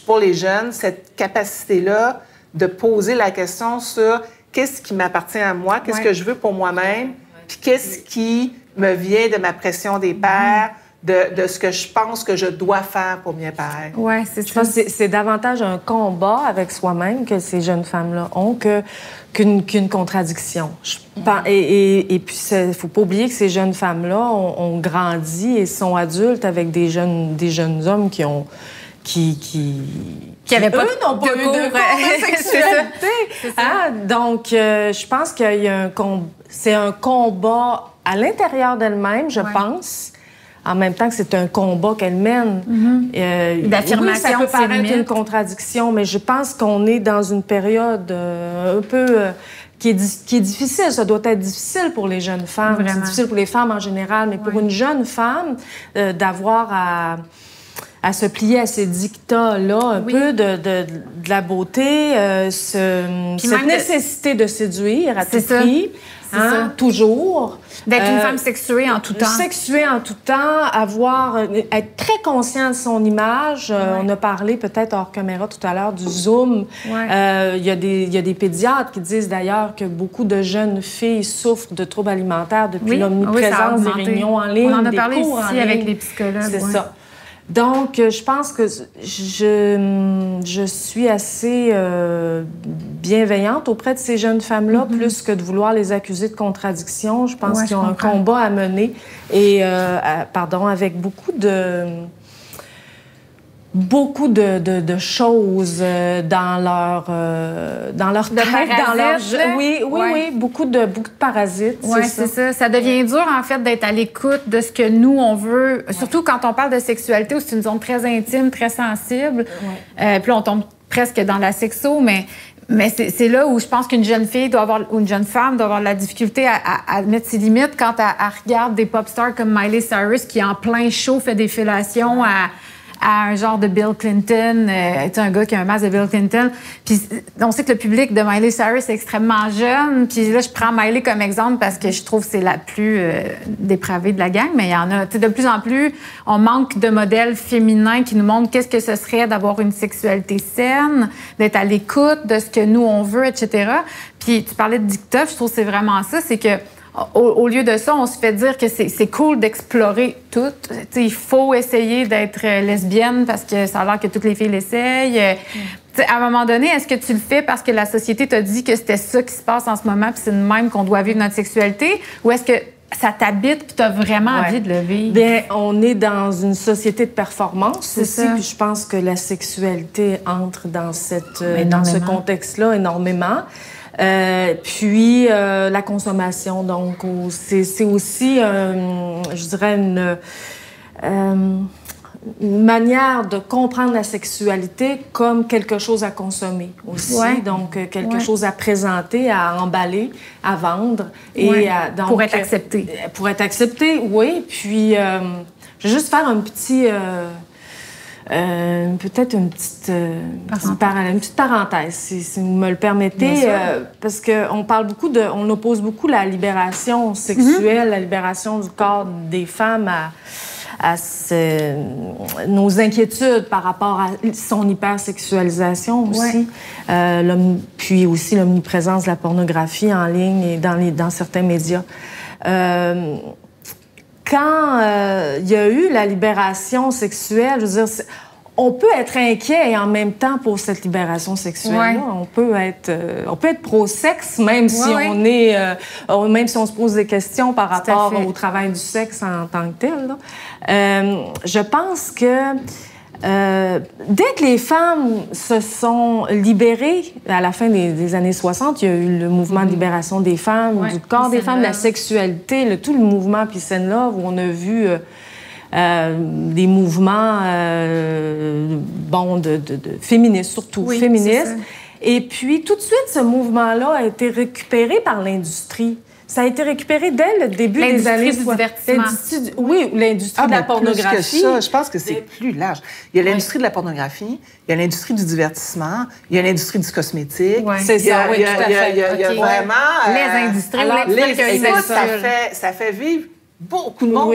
pour les jeunes, cette capacité-là de poser la question sur qu'est-ce qui m'appartient à moi, qu'est-ce que je veux pour moi-même, puis qu'est-ce qui me vient de ma pression des pairs, de ce que je pense que je dois faire pour bien paraître. Oui, c'est ça. Je pense que c'est davantage un combat avec soi-même que ces jeunes femmes-là ont qu'une contradiction. Et puis, il ne faut pas oublier que ces jeunes femmes-là ont grandi et sont adultes avec des jeunes hommes qui n'avaient pas de cours de sexualité. C'est ça. Hein? Donc, je pense qu'il y a c'est un combat à l'intérieur d'elle-même, je pense, en même temps que c'est un combat qu'elle mène. D'affirmation, oui, ça peut paraître une contradiction, mais je pense qu'on est dans une période un peu... qui est difficile. Ça doit être difficile pour les jeunes femmes. Vraiment. C'est difficile pour les femmes en général, mais pour une jeune femme, d'avoir à se plier à ces dictats-là, un peu de la beauté, cette nécessité de séduire à tout prix, toujours. D'être une femme sexuée en tout temps. Sexuée en tout temps, être très conscient de son image. On a parlé peut-être hors caméra tout à l'heure du Zoom. Il y a des pédiatres qui disent d'ailleurs que beaucoup de jeunes filles souffrent de troubles alimentaires depuis l'omniprésence des réunions en ligne, on en a des parlé cours ici avec les psychologues. C'est ça. Donc, je pense que je suis assez bienveillante auprès de ces jeunes femmes-là, plus que de vouloir les accuser de contradiction. Je pense qu'ils ont un combat à mener et, avec beaucoup de choses dans leur tête, oui, beaucoup de parasites. Oui, c'est ça. Ça devient dur, en fait, d'être à l'écoute de ce que nous, on veut. Surtout quand on parle de sexualité, où c'est une zone très intime, très sensible. Puis là, on tombe presque dans la sexo, mais c'est là où je pense qu'une jeune fille ou une jeune femme doit avoir de la difficulté à mettre ses limites quand elle regarde des pop stars comme Miley Cyrus qui, en plein show, fait des fellations à un genre de Bill Clinton, un gars qui a un masque de Bill Clinton. Puis on sait que le public de Miley Cyrus est extrêmement jeune. Puis là, je prends Miley comme exemple parce que je trouve que c'est la plus dépravée de la gang. Mais il y en a, de plus en plus, on manque de modèles féminins qui nous montrent qu'est-ce que ce serait d'avoir une sexualité saine, d'être à l'écoute de ce que nous, on veut, etc. Puis tu parlais de dictat, je trouve que c'est vraiment ça, c'est que au lieu de ça, on se fait dire que c'est cool d'explorer tout. T'sais, il faut essayer d'être lesbienne parce que ça a l'air que toutes les filles l'essayent. À un moment donné, est-ce que tu le fais parce que la société t'a dit que c'était ça qui se passe en ce moment puis c'est de même qu'on doit vivre notre sexualité? Ou est-ce que ça t'habite puis tu as vraiment envie de le vivre? Bien, on est dans une société de performance aussi, ça. puis je pense que la sexualité entre dans ce contexte-là énormément. Puis la consommation, donc c'est aussi, je dirais, une manière de comprendre la sexualité comme quelque chose à consommer aussi, donc quelque chose à présenter, à emballer, à vendre. Et donc, pour être accepté. Pour être accepté, oui. Puis, je vais juste faire un petit... peut-être une petite parenthèse, si vous me le permettez, parce qu'on parle beaucoup on oppose beaucoup la libération sexuelle, la libération du corps des femmes à nos inquiétudes par rapport à son hypersexualisation aussi, puis aussi l'omniprésence de la pornographie en ligne et dans certains médias. Quand il y a eu la libération sexuelle, je veux dire, on peut être inquiet et en même temps pour cette libération sexuelle-là. On peut être pro-sexe, même si on est, même si on se pose des questions par rapport au travail du sexe en tant que tel. Là. Je pense que dès que les femmes se sont libérées, à la fin des années 60, il y a eu le mouvement de libération des femmes, du corps des femmes, de la sexualité, tout le mouvement Peace and Love, où on a vu des mouvements de féministes, surtout féministes. Et puis, tout de suite, ce mouvement-là a été récupéré par l'industrie. Ça a été récupéré dès le début des années 60. Oui, l'industrie de la pornographie. Plus que ça, je pense que c'est plus large. Il y a l'industrie de la pornographie, il y a l'industrie du divertissement, il y a l'industrie du cosmétique. C'est ça, oui, tout à fait. Il y a vraiment... les industries. Ça fait vivre beaucoup de monde.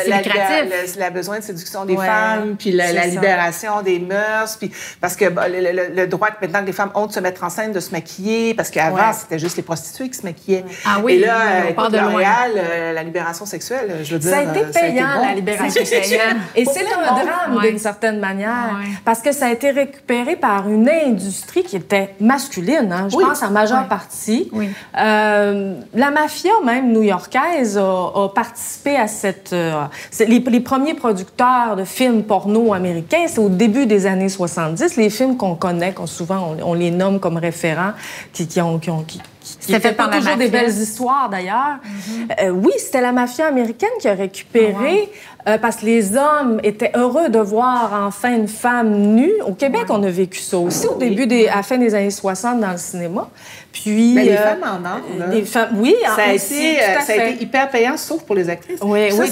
C'est lucratif. Le besoin de séduction des femmes, puis la libération des mœurs, puis parce que le droit que maintenant que les femmes ont de se mettre en scène, de se maquiller, parce qu'avant, c'était juste les prostituées qui se maquillaient. Ah oui, et là, on part de L'Oréal, la libération sexuelle, je veux dire... Ça a été payant, la libération sexuelle. Et c'est un drame, d'une certaine manière, parce que ça a été récupéré par une industrie qui était masculine, je pense, en majeure partie. La mafia, même new-yorkaise, a participé à cette... les premiers producteurs de films porno américains, c'est au début des années 70. Les films qu'on connaît, souvent, on les nomme comme référents, qui fait pas toujours des belles histoires, d'ailleurs. Oui, c'était la mafia américaine qui a récupéré, parce que les hommes étaient heureux de voir enfin une femme nue. Au Québec, on a vécu ça aussi, à la fin des années 60 dans le cinéma. Puis, les femmes en ont. Les femmes, ça a été hyper payant, sauf pour les actrices. Oui, je pense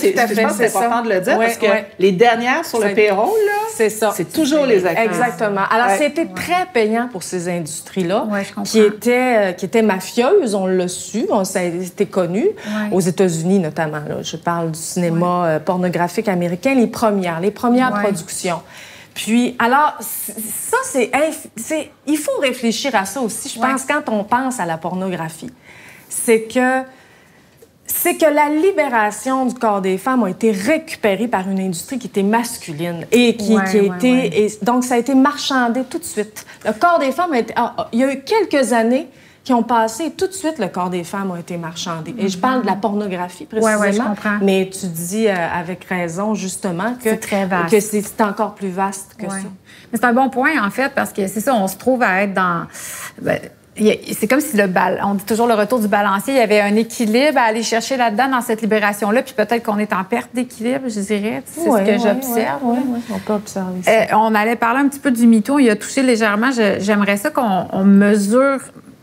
que c'est important de le dire, parce que les dernières sur le payroll, c'est toujours les actrices. Exactement. Alors, c'était très payant pour ces industries-là, qui étaient mafieuses, on l'a su, ça a été connu, aux États-Unis notamment. Là. Je parle du cinéma pornographique américain, les premières productions. Puis, alors, ça, il faut réfléchir à ça aussi, je pense, quand on pense à la pornographie. C'est que la libération du corps des femmes a été récupérée par une industrie qui était masculine et donc, ça a été marchandé tout de suite. Le corps des femmes il y a eu quelques années qui ont passé, tout de suite, le corps des femmes a été marchandé. Et je parle de la pornographie, précisément. Oui, je comprends. Mais tu dis avec raison, justement, que c'est très vaste. Que c'est encore plus vaste que ça. Mais c'est un bon point, en fait, parce que c'est ça, on se trouve à être dans... c'est comme si on dit toujours le retour du balancier, il y avait un équilibre à aller chercher là-dedans, dans cette libération-là, puis peut-être qu'on est en perte d'équilibre, je dirais. C'est ce que j'observe. Oui, on peut observer ça. On allait parler un petit peu du MeToo, il a touché légèrement. J'aimerais ça qu'on mesure...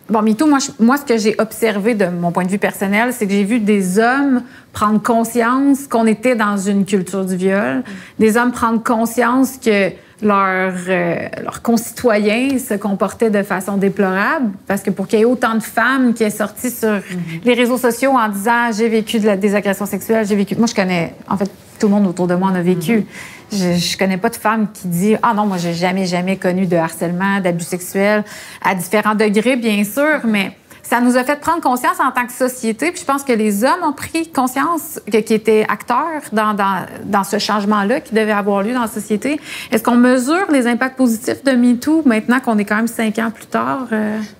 Bon, MeToo, moi, ce que j'ai observé de mon point de vue personnel, c'est que j'ai vu des hommes prendre conscience qu'on était dans une culture du viol, des hommes prendre conscience que leurs concitoyens se comportaient de façon déplorable, parce que pour qu'il y ait autant de femmes qui aient sorti sur les réseaux sociaux en disant « j'ai vécu des agressions sexuelles, j'ai vécu... » Moi, je connais... En fait, tout le monde autour de moi en a vécu. Je connais pas de femme qui dit « Ah non, moi, j'ai jamais connu de harcèlement, d'abus sexuels, à différents degrés, bien sûr, mais ça nous a fait prendre conscience en tant que société. Puis je pense que les hommes ont pris conscience qu'ils étaient acteurs dans ce changement-là qui devait avoir lieu dans la société. Est-ce qu'on mesure les impacts positifs de MeToo maintenant qu'on est quand même 5 ans plus tard?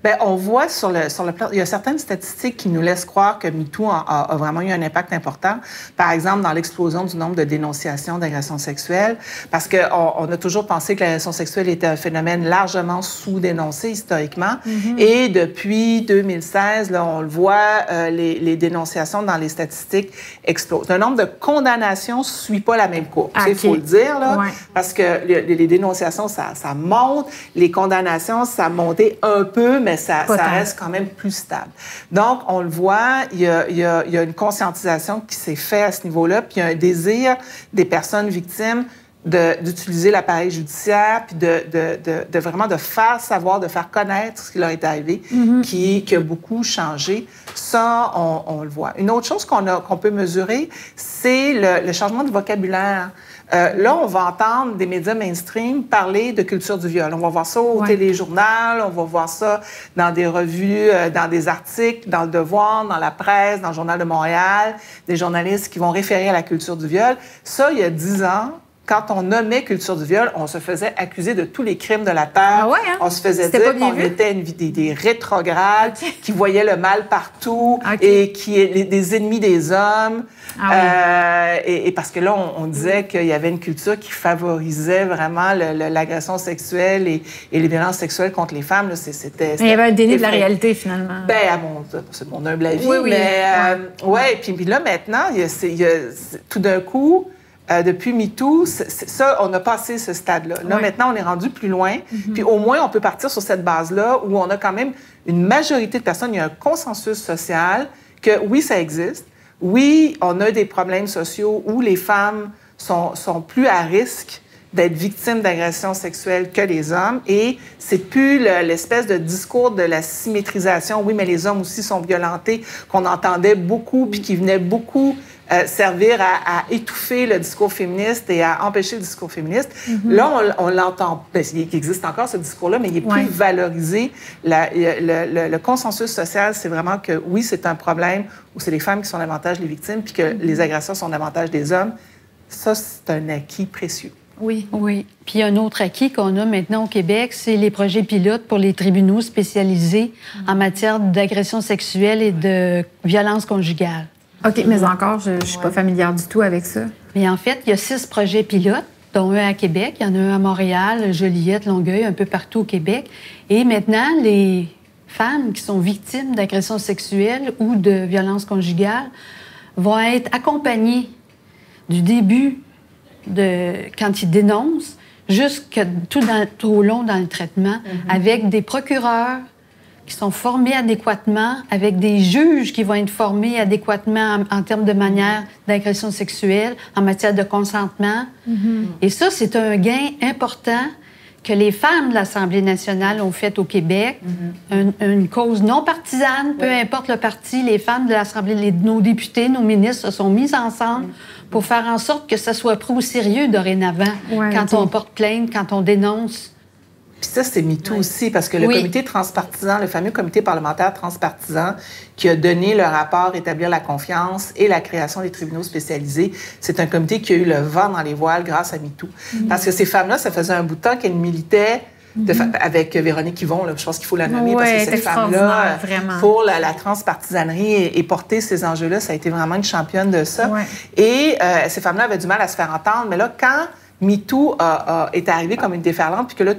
Bien, on voit sur le plan... Il y a certaines statistiques qui nous laissent croire que MeToo a vraiment eu un impact important. Par exemple, dans l'explosion du nombre de dénonciations d'agressions sexuelles, parce qu'on a toujours pensé que l'agression sexuelle était un phénomène largement sous-dénoncé historiquement. Et depuis 2016, là, on le voit, les dénonciations dans les statistiques explosent. Le nombre de condamnations ne suit pas la même courbe. Il faut le dire, là, parce que les dénonciations, ça monte. Les condamnations, ça a monté un peu, mais ça reste quand même plus stable. Donc, on le voit, il y a une conscientisation qui s'est faite à ce niveau-là, puis il y a un désir des personnes victimes d'utiliser l'appareil judiciaire, puis de vraiment de faire savoir, de faire connaître ce qui leur est arrivé, qui a beaucoup changé. Ça, on le voit. Une autre chose qu'on peut mesurer, c'est le changement de vocabulaire. Là, on va entendre des médias mainstream parler de culture du viol. On va voir ça au téléjournal, on va voir ça dans des revues, dans des articles, dans Le Devoir, dans la presse, dans le Journal de Montréal, des journalistes qui vont référer à la culture du viol. Ça, il y a 10 ans, quand on nommait culture du viol, on se faisait accuser de tous les crimes de la Terre. On se faisait dire qu'on était des rétrogrades, qui voyaient le mal partout et qui est des ennemis des hommes. Et parce que là, on disait qu'il y avait une culture qui favorisait vraiment l'agression sexuelle et les violences sexuelles contre les femmes. Là, c'était il y avait un déni de la réalité, finalement. Bien, c'est mon humble avis. Mais puis là, maintenant, tout d'un coup... depuis MeToo, ça, on a passé ce stade-là. Là, maintenant, on est rendu plus loin. Puis au moins, on peut partir sur cette base-là où on a quand même une majorité de personnes, il y a un consensus social que oui, ça existe. Oui, on a des problèmes sociaux où les femmes sont plus à risque d'être victimes d'agressions sexuelles que les hommes. Et c'est plus l'espèce de discours de la symétrisation. Oui, mais les hommes aussi sont violentés, qu'on entendait beaucoup, puis qui venait beaucoup servir à étouffer le discours féministe et à empêcher le discours féministe. Là, on l'entend. Il existe encore ce discours-là, mais il est plus valorisé. Le consensus social, c'est vraiment que oui, c'est un problème où c'est les femmes qui sont davantage les victimes, puis que les agressions sont davantage des hommes. Ça, c'est un acquis précieux. Oui. Puis un autre acquis qu'on a maintenant au Québec, c'est les projets pilotes pour les tribunaux spécialisés en matière d'agression sexuelle et de violence conjugale. OK, mais encore, je ne suis pas familière du tout avec ça. Mais en fait, il y a 6 projets pilotes, dont un à Québec, il y en a un à Montréal, Joliette, Longueuil, un peu partout au Québec. Et maintenant, les femmes qui sont victimes d'agressions sexuelles ou de violences conjugales vont être accompagnées du début quand ils dénoncent jusqu'à tout au long dans le traitement, avec des procureurs qui sont formés adéquatement, avec des juges qui vont être formés adéquatement en termes de manière d'agression sexuelle, en matière de consentement. Et ça, c'est un gain important que les femmes de l'Assemblée nationale ont fait au Québec, une cause non partisane, peu importe le parti, les femmes de l'Assemblée, nos députés, nos ministres se sont mis ensemble pour faire en sorte que ça soit pris au sérieux dorénavant quand on porte plainte, quand on dénonce. Puis ça, c'est MeToo aussi, parce que le comité transpartisan, le fameux comité parlementaire transpartisan qui a donné le rapport « Établir la confiance » et la création des tribunaux spécialisés, c'est un comité qui a eu le vent dans les voiles grâce à MeToo. Parce que ces femmes-là, ça faisait un bout de temps qu'elles militaient avec Véronique Yvon, là, je pense qu'il faut la nommer, parce que cette femme-là, pour la transpartisanerie et porter ces enjeux-là, ça a été vraiment une championne de ça. Et ces femmes-là avaient du mal à se faire entendre, mais là, quand MeToo est arrivé comme une déferlante, puis que là,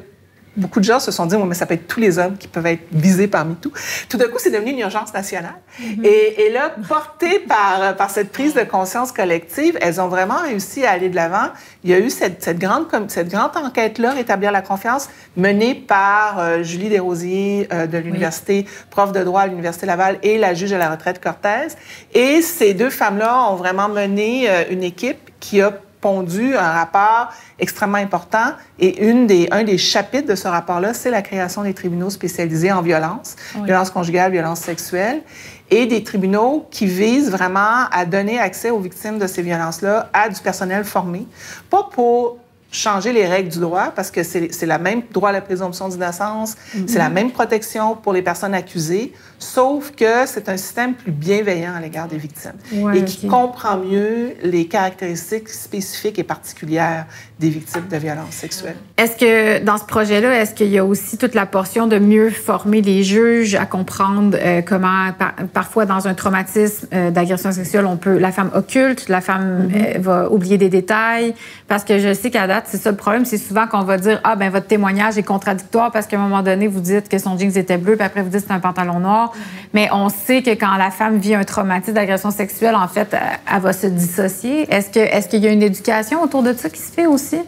beaucoup de gens se sont dit, mais ça peut être tous les hommes qui peuvent être visés par MeToo. Tout d'un coup, c'est devenu une urgence nationale. Et là, portées par cette prise de conscience collective, elles ont vraiment réussi à aller de l'avant. Il y a eu cette grande enquête-là, Rétablir la confiance, menée par Julie Desrosiers de l'Université, prof de droit à l'Université Laval, et la juge à la retraite Cortez. Et ces deux femmes-là ont vraiment mené une équipe qui a pondu un rapport extrêmement important. Et un des chapitres de ce rapport-là, c'est la création des tribunaux spécialisés en violence, violence conjugale, violence sexuelle, et des tribunaux qui visent vraiment à donner accès aux victimes de ces violences-là à du personnel formé, pas pour changer les règles du droit parce que c'est le même droit à la présomption d'innocence, c'est la même protection pour les personnes accusées, sauf que c'est un système plus bienveillant à l'égard des victimes et qui comprend mieux les caractéristiques spécifiques et particulières des victimes de violences sexuelles. Est-ce que dans ce projet-là, est-ce qu'il y a aussi toute la portion de mieux former les juges à comprendre comment, parfois dans un traumatisme d'agression sexuelle, la femme occulte, la femme va oublier des détails, parce que je sais qu'à date, c'est ça le problème, c'est souvent qu'on va dire votre témoignage est contradictoire parce qu'à un moment donné, vous dites que son jeans était bleu, puis après vous dites que c'est un pantalon noir. Mais on sait que quand la femme vit un traumatisme d'agression sexuelle, en fait, elle va se dissocier. Est-ce qu'il y a une éducation autour de ça qui se fait aussi?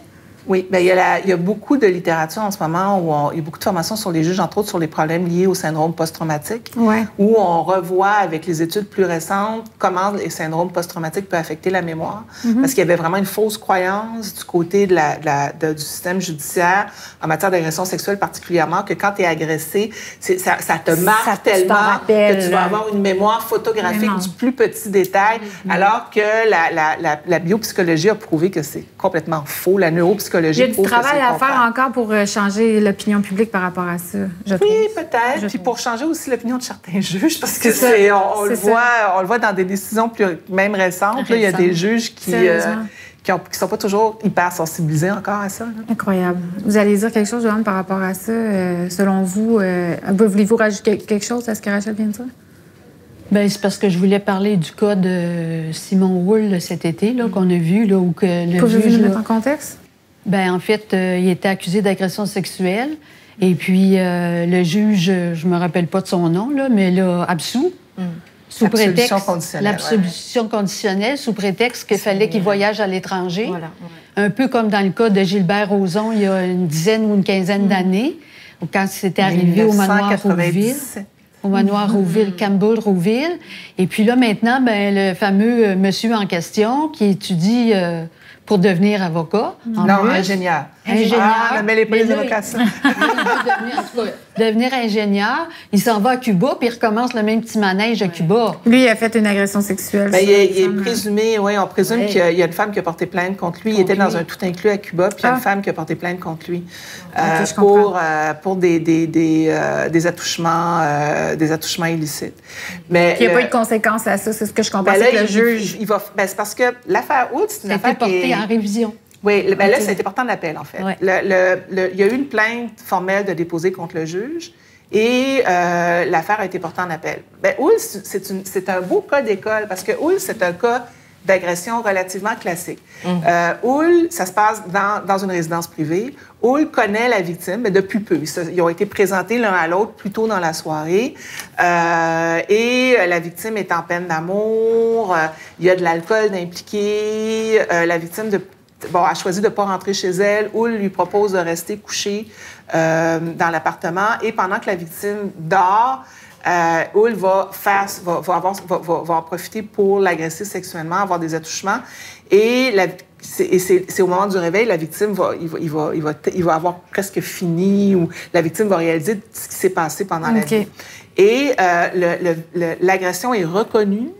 Oui, bien, il y a beaucoup de littérature en ce moment où il y a beaucoup de formations sur les juges, entre autres sur les problèmes liés au syndrome post-traumatique, où on revoit avec les études plus récentes comment les syndromes post-traumatiques peuvent affecter la mémoire. Parce qu'il y avait vraiment une fausse croyance du côté du système judiciaire en matière d'agression sexuelle particulièrement, que quand tu es agressé, ça te marque tellement que tu vas avoir une mémoire photographique du plus petit détail, alors que la biopsychologie a prouvé que c'est complètement faux. La neuropsychologie. Il y a du travail à faire encore pour changer l'opinion publique par rapport à ça, je trouve. Oui, peut-être. Puis pour changer aussi l'opinion de certains juges, parce que on le voit dans des décisions même récentes. Là, il y a des juges qui sont pas toujours hyper sensibilisés encore à ça. Là. Incroyable. Vous allez dire quelque chose, Joanne, par rapport à ça? Selon vous, voulez-vous rajouter quelque chose à ce que Rachel vient de dire? Bien, c'est parce que je voulais parler du cas de Simon Houle cet été, là, qu'on a vu, là, où que le Pouvez-vous juge... le mettre en contexte? Bien, en fait, il était accusé d'agression sexuelle. Et puis, le juge, je me rappelle pas de son nom, là, mais l'a absous. Sous prétexte... L'absolution conditionnelle, sous prétexte qu'il fallait qu'il voyage à l'étranger. Voilà, un peu comme dans le cas de Gilbert Rozon, il y a une dizaine ou une quinzaine d'années, quand c'était arrivé au manoir Rouville. Au manoir Rouville, Campbell Rouville. Et puis là, maintenant, ben, le fameux monsieur en question qui étudie pour devenir avocat. Ingénieur. Ingénieur. Mais les prises de vocation. Devenir ingénieur. Il s'en va à Cuba, puis il recommence le même petit manège à Cuba. Lui, il a fait une agression sexuelle. Ben, il est présumé, on présume qu'il y a une femme qui a porté plainte contre lui. Il était dans un tout inclus à Cuba, puis il y a une femme qui a porté plainte contre lui pour des attouchements illicites. Mais il n'y a pas eu de conséquences à ça, c'est ce que je comprends. Ben là, le juge... c'est parce que l'affaire Houle, c'est une affaire qui est... en révision. Oui, là, ça a été porté en appel, en fait. Ouais. Il y a eu une plainte formelle de déposer contre le juge et l'affaire a été portée en appel. Bien, Houle, c'est un beau cas d'école parce que Houle, c'est un cas d'agression relativement classique. Houle, ça se passe dans une résidence privée. Houle connaît la victime, mais depuis peu. Ils ont été présentés l'un à l'autre plus tôt dans la soirée. Et la victime est en peine d'amour. Il y a de l'alcool impliqué. La victime a choisi de ne pas rentrer chez elle. Houle lui propose de rester couché dans l'appartement. Et pendant que la victime dort, Houle va en profiter pour l'agresser sexuellement, avoir des attouchements. Et c'est au moment du réveil, la victime il va avoir presque fini ou la victime va réaliser ce qui s'est passé pendant la nuit. Et l'agression est reconnue.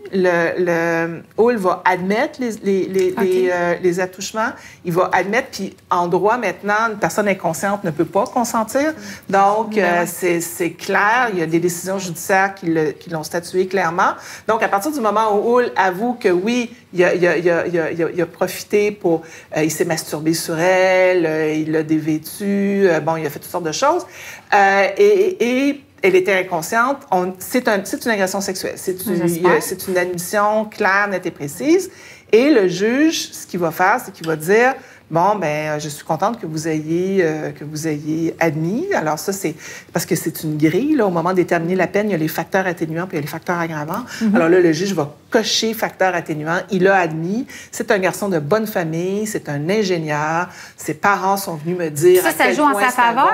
Houle va admettre les attouchements. Il va admettre, puis en droit, maintenant, une personne inconsciente ne peut pas consentir. Donc, c'est clair. Il y a des décisions judiciaires qui l'ont statué clairement. Donc, à partir du moment où Houle avoue que oui, il a profité pour... il s'est masturbé sur elle, il l'a dévêtue, il a fait toutes sortes de choses. Et elle était inconsciente. C'est une agression sexuelle. C'est une admission claire, nette et précise. Et le juge, ce qu'il va faire, c'est qu'il va dire... je suis contente que vous ayez admis. Alors ça, c'est parce que c'est une grille. Là, au moment de déterminer la peine, il y a les facteurs atténuants puis il y a les facteurs aggravants. Alors là, le juge va cocher facteur atténuant. Il a admis. C'est un garçon de bonne famille. C'est un ingénieur. Ses parents sont venus me dire ça joue en sa faveur?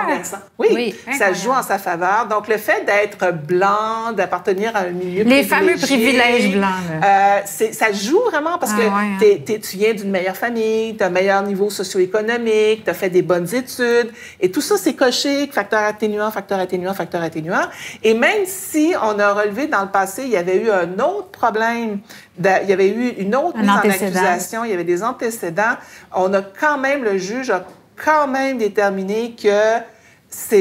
Oui, ça joue en sa faveur. Donc, le fait d'être blanc, d'appartenir à un milieu privilégié... Les fameux privilèges blancs. Ça joue vraiment parce que tu viens d'une meilleure famille, tu as un meilleur niveau socio-économique, tu as fait des bonnes études, et tout ça, c'est coché, facteur atténuant, facteur atténuant, facteur atténuant. Et même si on a relevé dans le passé, il y avait eu un autre problème il y avait eu une autre mise en accusation, il y avait des antécédents. Le juge a quand même déterminé que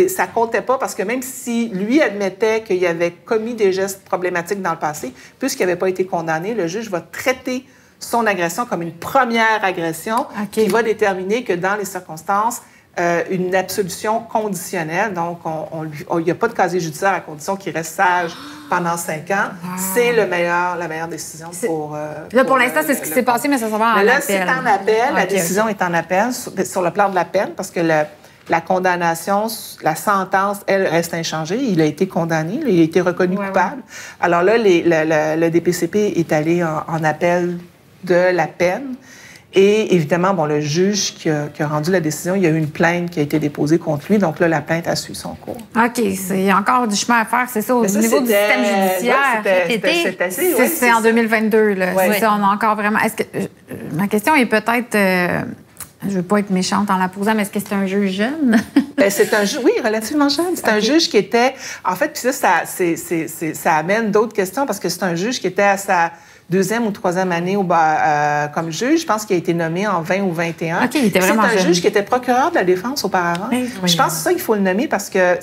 ça comptait pas parce que même si lui admettait qu'il avait commis des gestes problématiques dans le passé, puisqu'il n'avait pas été condamné, le juge va traiter son agression comme une première agression qui va déterminer que dans les circonstances, une absolution conditionnelle, donc il n'y a pas de casier judiciaire à condition qu'il reste sage pendant 5 ans. Wow. C'est la meilleure décision pour... Là, pour l'instant, c'est ce qui s'est passé, mais ça s'en va en appel. Là, c'est en appel. La décision est en appel sur le plan de la peine parce que la condamnation, la sentence, elle, reste inchangée. Il a été condamné, il a été reconnu coupable. Ouais. Alors là, le DPCP est allé en appel de la peine. Et évidemment, le juge qui a rendu la décision, il y a eu une plainte qui a été déposée contre lui. Donc là, la plainte a suivi son cours. OK. Il y a encore du chemin à faire, c'est ça, au niveau du système judiciaire. C'est en 2022, là. Ouais. C'est ça, on a encore vraiment... Ma question est peut-être... je ne veux pas être méchante en la posant, mais est-ce que c'est un juge jeune? C'est un juge, oui, relativement jeune. C'est un juge qui était... En fait, puis ça amène d'autres questions parce que c'est un juge qui était à sa 2e ou 3e année comme juge. Je pense qu'il a été nommé en 20 ou 21. OK, il était vraiment jeune. C'est un juge qui était procureur de la défense auparavant. Oui. Je pense que c'est ça qu'il faut le nommer parce que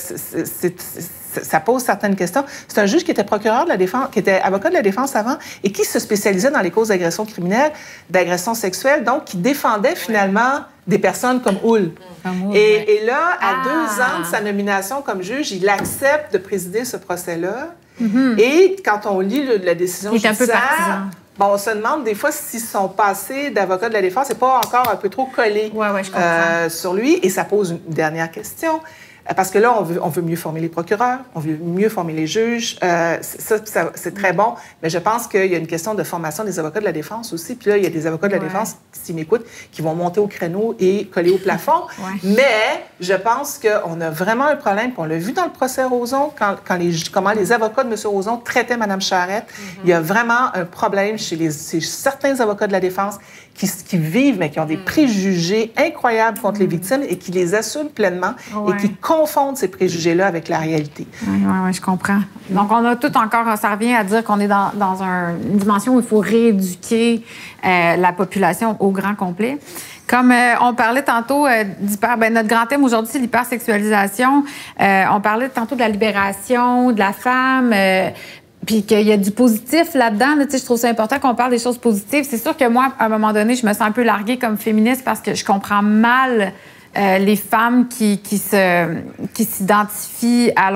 ça pose certaines questions. C'est un juge qui était procureur de la défense, qui était avocat de la défense avant et qui se spécialisait dans les causes d'agression criminelle, d'agression sexuelle, donc qui défendait finalement des personnes comme Hull. Et là, à 2 ans de sa nomination comme juge, il accepte de présider ce procès-là. Mm-hmm. Et quand on lit la décision judiciaire, on se demande des fois si son passé d'avocat de la défense n'est pas encore un peu trop collé sur lui. Et ça pose une dernière question. Parce que là, on veut mieux former les procureurs, on veut mieux former les juges. Ça, c'est très bon, mais je pense qu'il y a une question de formation des avocats de la défense aussi. Puis là, il y a des avocats de la défense, s'ils m'écoutent, qui vont monter au créneau et coller au plafond. Mais je pense qu'on a vraiment un problème, puis on l'a vu dans le procès Rozon, comment les avocats de M. Rozon traitaient Mme Charette. Il y a vraiment un problème chez certains avocats de la défense qui vivent, mais qui ont des préjugés incroyables contre les victimes et qui les assument pleinement et qui confondent ces préjugés-là avec la réalité. Oui, je comprends. Donc, on a tout encore, ça revient à dire qu'on est dans une dimension où il faut rééduquer la population au grand complet. Comme on parlait tantôt notre grand thème aujourd'hui, c'est l'hypersexualisation. On parlait tantôt de la libération de la femme, puis qu'il y a du positif là-dedans. Là, je trouve ça important qu'on parle des choses positives. C'est sûr que moi, à un moment donné, je me sens un peu larguée comme féministe parce que je comprends mal les femmes qui s'identifient à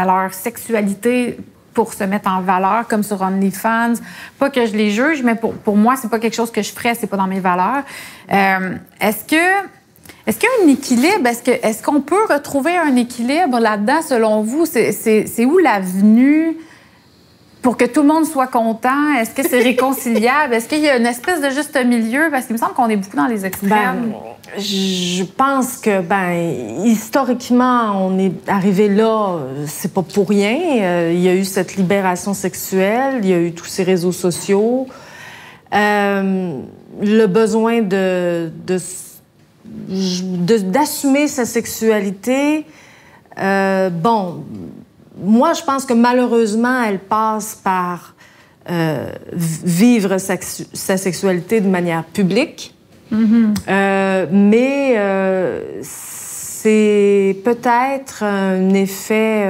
leur sexualité pour se mettre en valeur, comme sur OnlyFans. Pas que je les juge, mais pour moi, c'est pas quelque chose que je ferais, c'est pas dans mes valeurs. Est-ce qu'il y a un équilibre? Est-ce qu'on peut retrouver un équilibre là-dedans, selon vous? C'est où l'avenue pour que tout le monde soit content? Est-ce que c'est réconciliable? Est-ce qu'il y a une espèce de juste milieu? Parce qu'il me semble qu'on est beaucoup dans les extrêmes. Je pense que, historiquement, on est arrivé là, c'est pas pour rien. Il y a eu cette libération sexuelle, il y a eu tous ces réseaux sociaux. Le besoin d'assumer sa sexualité, moi, je pense que malheureusement, elle passe par vivre sa sexualité de manière publique. Mm-hmm. Mais c'est peut-être un effet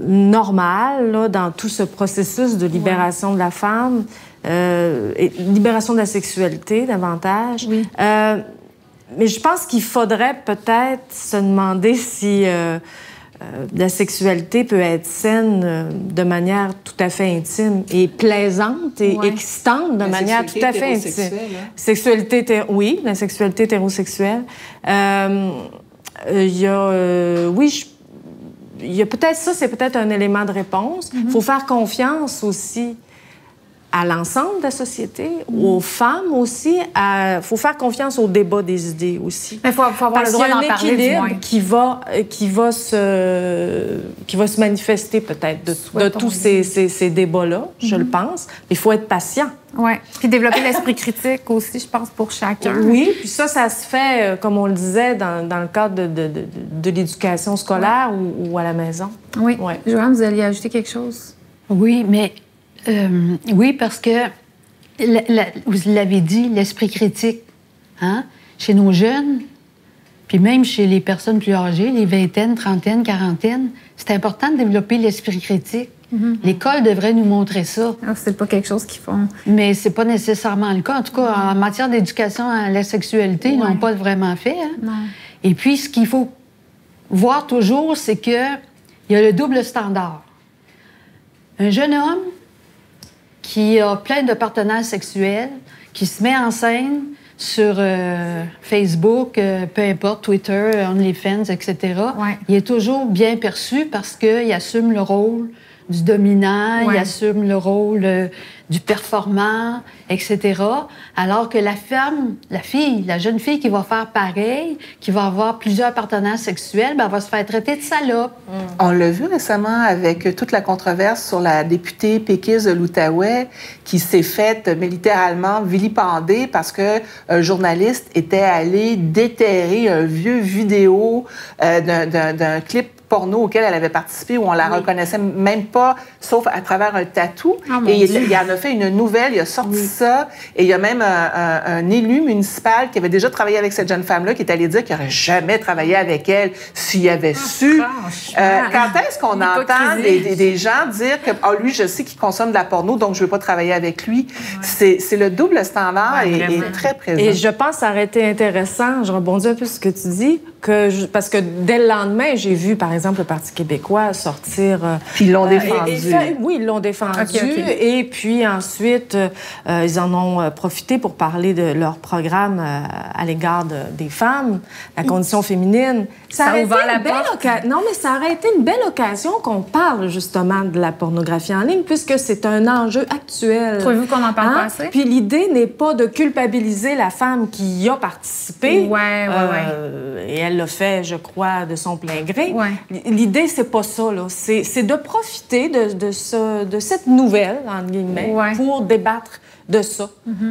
normal là, dans tout ce processus de libération de la femme, et libération de la sexualité davantage. Oui. Mais je pense qu'il faudrait peut-être se demander si la sexualité peut être saine de manière tout à fait intime et plaisante et excitante de manière tout à fait intime. Sexualité, oui, la sexualité hétérosexuelle. Il y a, il y a peut-être ça, c'est peut-être un élément de réponse. Il faut faire confiance aussi à l'ensemble de la société, aux femmes aussi. Il faut faire confiance au débat des idées aussi. Mais il faut avoir le droit d'en parler, du moins. Qui va se manifester peut-être de tous ces débats-là, je le pense. Il faut être patient. Oui. Puis développer l'esprit critique aussi, je pense, pour chacun. Oui, puis ça se fait, comme on le disait, dans le cadre de l'éducation scolaire ou à la maison. Oui. Ouais. Joanne, vous alliez ajouter quelque chose? Oui, mais Oui, parce que, vous l'avez dit, l'esprit critique, hein? Chez nos jeunes, puis même chez les personnes plus âgées, les vingtaines, trentaines, quarantaines, c'est important de développer l'esprit critique. L'école devrait nous montrer ça. Alors, c'est pas quelque chose qu'ils font. Mais c'est pas nécessairement le cas. En tout cas, en matière d'éducation à la sexualité, ils n'ont pas vraiment fait. Hein? Non. Et puis, ce qu'il faut voir toujours, c'est qu'il y a le double standard. Un jeune homme qui a plein de partenaires sexuels, qui se met en scène sur Facebook, peu importe, Twitter, OnlyFans, etc., il est toujours bien perçu parce qu'il assume le rôle du dominant, il assume le rôle du performant, etc. Alors que la femme, la jeune fille qui va faire pareil, qui va avoir plusieurs partenaires sexuels, ben, elle va se faire traiter de salope. On l'a vu récemment avec toute la controverse sur la députée péquiste de l'Outaouais qui s'est faite littéralement vilipender parce qu'un journaliste était allé déterrer un vieux vidéo d'un clip porno auquel elle avait participé, où on la reconnaissait même pas, sauf à travers un tatou. Oh, et il en a fait une nouvelle, il a sorti ça, et il y a même un élu municipal qui avait déjà travaillé avec cette jeune femme-là, qui est allé dire qu'il n'aurait jamais travaillé avec elle s'il avait su. Quand est-ce qu'on entend des gens dire que lui, je sais qu'il consomme de la porno, donc je ne veux pas travailler avec lui? C'est le double standard est très présent. Et je pense que ça aurait été intéressant, je rebondis un peu sur ce que tu dis, parce que dès le lendemain, j'ai vu, par exemple, le Parti québécois sortir... Puis ils l'ont défendu. Oui, ils l'ont défendu. Okay. Et puis ensuite, ils en ont profité pour parler de leur programme à l'égard des femmes, la condition féminine. Ça a ouvert la porte. Non, mais ça aurait été une belle occasion qu'on parle justement de la pornographie en ligne, puisque c'est un enjeu actuel. Trouvez-vous qu'on en parle pas assez? Puis l'idée n'est pas de culpabiliser la femme qui y a participé. Et elle l'a fait, je crois, de son plein gré. L'idée, c'est pas ça, là. C'est de profiter de cette nouvelle, entre guillemets, pour débattre de ça.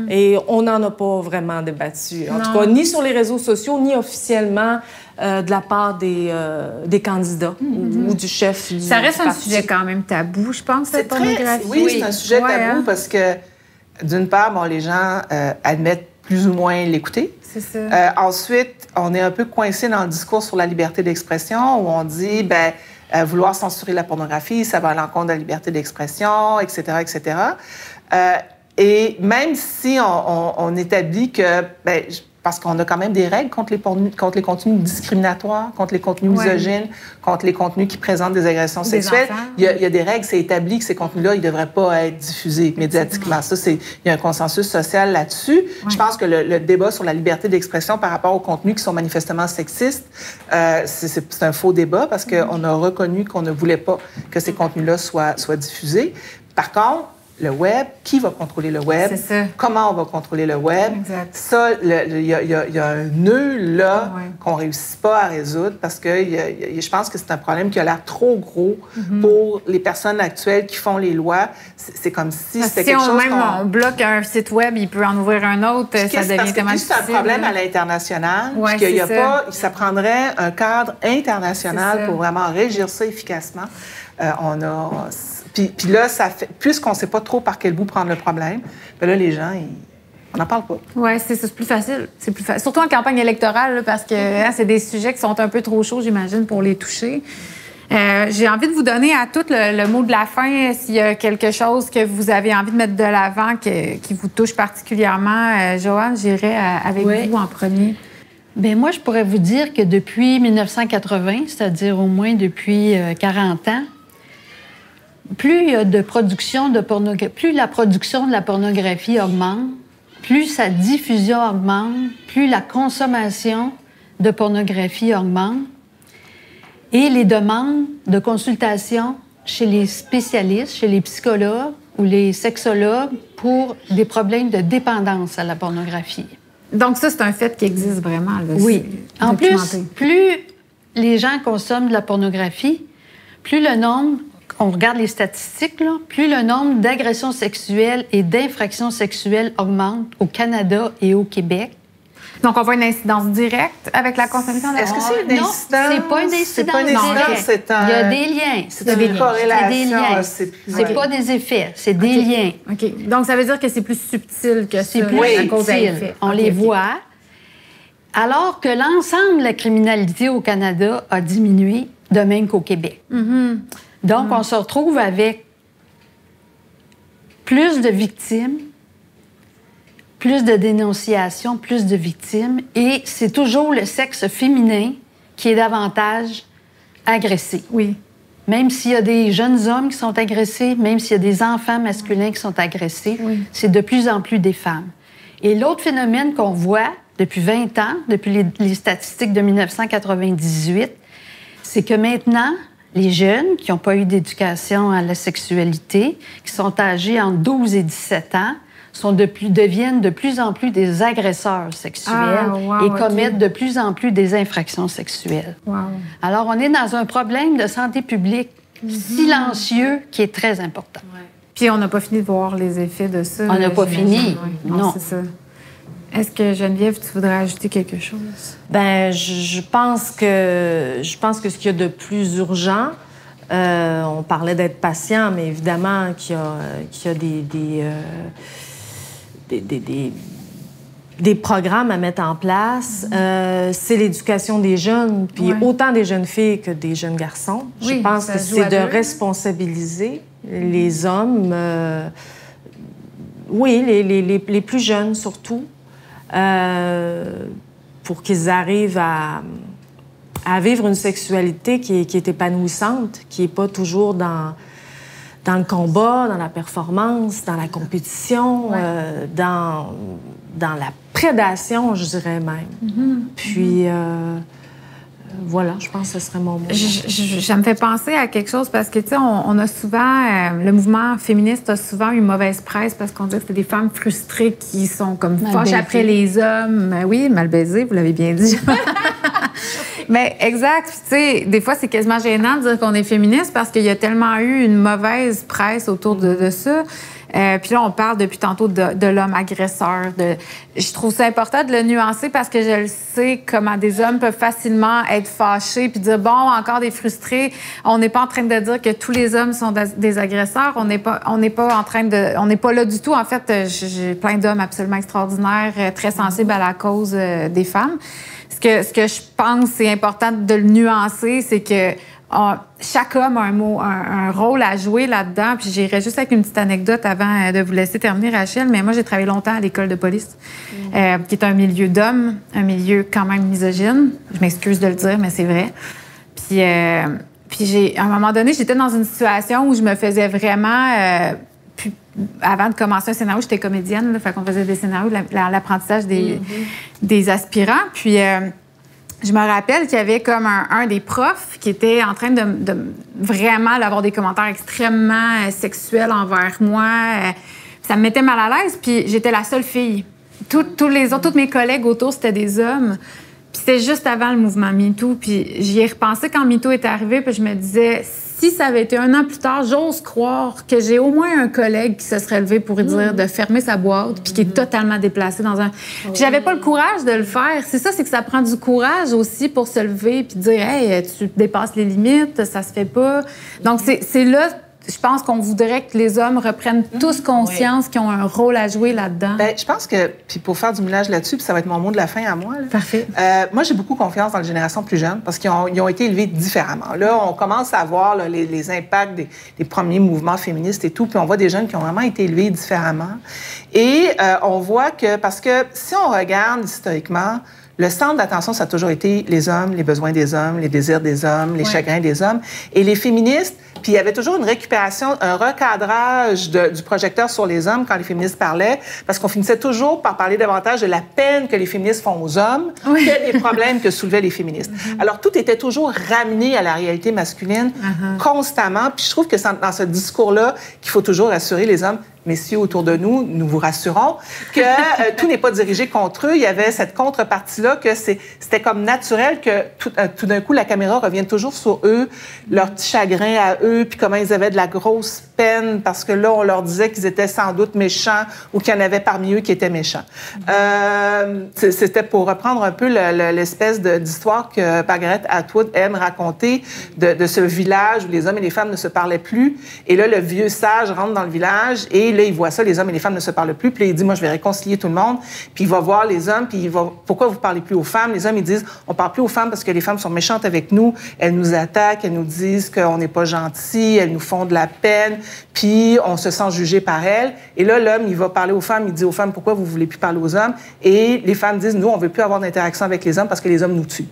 Et on n'en a pas vraiment débattu. En tout cas, ni sur les réseaux sociaux, ni officiellement de la part des candidats ou du chef du Ça reste du un sujet quand même tabou, je pense, cette pornographie. Oui, c'est un sujet tabou parce que, d'une part, bon, les gens admettent plus ou moins l'écouter. C'est ça. Ensuite, on est un peu coincé dans le discours sur la liberté d'expression où on dit, vouloir censurer la pornographie, ça va à l'encontre de la liberté d'expression, etc., etc. Et même si on établit que, parce qu'on a quand même des règles contre les contenus discriminatoires, contre les contenus misogynes, contre les contenus qui présentent des agressions sexuelles. Il y a des règles, c'est établi que ces contenus-là, ils ne devraient pas être diffusés médiatiquement. Il y a un consensus social là-dessus. Je pense que le débat sur la liberté d'expression par rapport aux contenus qui sont manifestement sexistes, c'est un faux débat parce qu'on a reconnu qu'on ne voulait pas que ces contenus-là soient diffusés. Par contre, le web, qui va contrôler le web? C'est ça. Comment on va contrôler le web? Exact. Ça, il y a un nœud là qu'on ne réussit pas à résoudre parce que je pense que c'est un problème qui a l'air trop gros pour les personnes actuelles qui font les lois. C'est comme si c'était quelque chose on bloque un site web, il peut en ouvrir un autre, ça devient tellement difficile. C'est un problème à l'international. Ça prendrait un cadre international pour vraiment régir ça efficacement. Puis là, puisqu'on ne sait pas trop par quel bout prendre le problème, là, les gens, on n'en parle pas. Oui, c'est plus facile. C'est plus facile. Surtout en campagne électorale, là, parce que c'est des sujets qui sont un peu trop chauds, j'imagine, pour les toucher. J'ai envie de vous donner à tout le mot de la fin, s'il y a quelque chose que vous avez envie de mettre de l'avant qui vous touche particulièrement. Joanne, j'irai avec vous en premier. Bien, moi, je pourrais vous dire que depuis 1980, c'est-à-dire au moins depuis 40 ans, plus il y a de production de pornographie, plus la production de la pornographie augmente, plus sa diffusion augmente, plus la consommation de pornographie augmente et les demandes de consultation chez les spécialistes, chez les psychologues ou les sexologues pour des problèmes de dépendance à la pornographie. Donc ça, c'est un fait qui existe vraiment. Là, oui. En plus, plus les gens consomment de la pornographie, plus le nombre... On regarde les statistiques, là, plus le nombre d'agressions sexuelles et d'infractions sexuelles augmente au Canada et au Québec. Donc, on voit une incidence directe avec la consommation de Est-ce que c'est une incidence? Non, c'est pas une incidence. C'est pas une incidence, c'est un... Il y a des liens. C'est une corrélation. C'est des liens. C'est pas des effets, c'est des liens. OK. Donc, ça veut dire que c'est plus subtil que c'est ça, plus à cause à effet. subtil. On les voit. Alors que l'ensemble de la criminalité au Canada a diminué de même qu'au Québec. Donc, on se retrouve avec plus de victimes, plus de dénonciations, plus de victimes, et c'est toujours le sexe féminin qui est davantage agressé. Oui. Même s'il y a des jeunes hommes qui sont agressés, même s'il y a des enfants masculins qui sont agressés, c'est de plus en plus des femmes. Et l'autre phénomène qu'on voit depuis 20 ans, depuis les statistiques de 1998, c'est que maintenant, les jeunes qui n'ont pas eu d'éducation à la sexualité, qui sont âgés entre 12 et 17 ans, deviennent de plus en plus des agresseurs sexuels et commettent de plus en plus des infractions sexuelles. Alors, on est dans un problème de santé publique silencieux qui est très important. Puis, on n'a pas fini de voir les effets de ça. On n'a pas fini, non. C'est ça. Est-ce que, Geneviève, tu voudrais ajouter quelque chose? Bien, je pense que ce qu'il y a de plus urgent, on parlait d'être patient, mais évidemment qu'il y a des programmes à mettre en place. C'est l'éducation des jeunes, puis autant des jeunes filles que des jeunes garçons. Je pense que c'est de responsabiliser les hommes, les plus jeunes surtout, pour qu'ils arrivent à vivre une sexualité qui est épanouissante, qui n'est pas toujours dans le combat, dans la performance, dans la compétition, dans la prédation, je dirais même. Puis, voilà, je pense que ce serait mon mot. Ça me fait penser à quelque chose parce que, tu sais, on a souvent... le mouvement féministe a souvent une mauvaise presse parce qu'on dit que c'est des femmes frustrées qui sont comme fâchées après les hommes. Oui, mal baisées, vous l'avez bien dit. Mais exact. Tu sais, des fois, c'est quasiment gênant de dire qu'on est féministe parce qu'il y a tellement eu une mauvaise presse autour de ça. Puis là, on parle depuis tantôt de l'homme agresseur. Je trouve ça important de le nuancer parce que je le sais comment des hommes peuvent facilement être fâchés puis dire, bon, encore des frustrés. On n'est pas en train de dire que tous les hommes sont des agresseurs. On n'est pas là du tout. En fait, j'ai plein d'hommes absolument extraordinaires, très sensibles à la cause des femmes. Ce que je pense c'est important de le nuancer, c'est que chaque homme a un rôle à jouer là-dedans. Puis j'irai juste avec une petite anecdote avant de vous laisser terminer, Rachel. Mais moi, j'ai travaillé longtemps à l'école de police, qui est un milieu d'hommes, un milieu quand même misogyne. Je m'excuse de le dire, mais c'est vrai. Puis à un moment donné, j'étais dans une situation où je me faisais vraiment... avant de commencer un scénario, j'étais comédienne, là, fait qu'on faisait des scénarios, l'apprentissage des aspirants. Puis je me rappelle qu'il y avait comme un des profs qui était en train de vraiment avoir des commentaires extrêmement sexuels envers moi. Ça me mettait mal à l'aise, puis j'étais la seule fille. Toutes mes collègues autour, c'était des hommes. Puis c'était juste avant le mouvement MeToo. Puis j'y ai repensé quand MeToo est arrivé, puis je me disais... Si ça avait été 1 an plus tard, j'ose croire que j'ai au moins un collègue qui se serait levé pour dire de fermer sa boîte puis qui est totalement déplacé dans un... Puis j'avais pas le courage de le faire. C'est ça, c'est que ça prend du courage aussi pour se lever puis dire « Hey, tu dépasses les limites, ça se fait pas. » Donc, c'est là... Je pense qu'on voudrait que les hommes reprennent tous conscience qu'ils ont un rôle à jouer là-dedans. Bien, je pense que, puis pour faire du moulage là-dessus, puis ça va être mon mot de la fin à moi. Là. Parfait. Moi, j'ai beaucoup confiance dans les générations plus jeunes parce qu'ils ont été élevés différemment. Là, on commence à voir là, les impacts des premiers mouvements féministes et tout, puis on voit des jeunes qui ont vraiment été élevés différemment. Et on voit que, parce que si on regarde historiquement, le centre d'attention, ça a toujours été les hommes, les besoins des hommes, les désirs des hommes, les chagrins des hommes. Et les féministes, puis il y avait toujours une récupération, un recadrage du projecteur sur les hommes quand les féministes parlaient, parce qu'on finissait toujours par parler davantage de la peine que les féministes font aux hommes que des problèmes que soulevaient les féministes. Alors, tout était toujours ramené à la réalité masculine constamment. Puis je trouve que c'est dans ce discours-là qu'il faut toujours rassurer les hommes. Messieurs autour de nous, nous vous rassurons que tout n'est pas dirigé contre eux. Il y avait cette contrepartie-là que c'était comme naturel que tout d'un coup, la caméra revienne toujours sur eux, leurs petits chagrins à eux, eux, puis comment ils avaient de la grosse peine parce que là, on leur disait qu'ils étaient sans doute méchants ou qu'il y en avait parmi eux qui étaient méchants. C'était pour reprendre un peu l'espèce d'histoire que Margaret Atwood aime raconter de ce village où les hommes et les femmes ne se parlaient plus. Et là, le vieux sage rentre dans le village et là, il voit ça, les hommes et les femmes ne se parlent plus. Puis là, il dit, moi, je vais réconcilier tout le monde. Puis il va voir les hommes, puis il va, pourquoi vous parlez plus aux femmes? Les hommes, ils disent, on parle plus aux femmes parce que les femmes sont méchantes avec nous. Elles nous attaquent, elles nous disent qu'on n'est pas gentils, elles nous font de la peine, puis on se sent jugé par elles. Et là, l'homme, il va parler aux femmes, il dit aux femmes, pourquoi vous voulez plus parler aux hommes? Et les femmes disent, nous, on veut plus avoir d'interaction avec les hommes parce que les hommes nous tuent.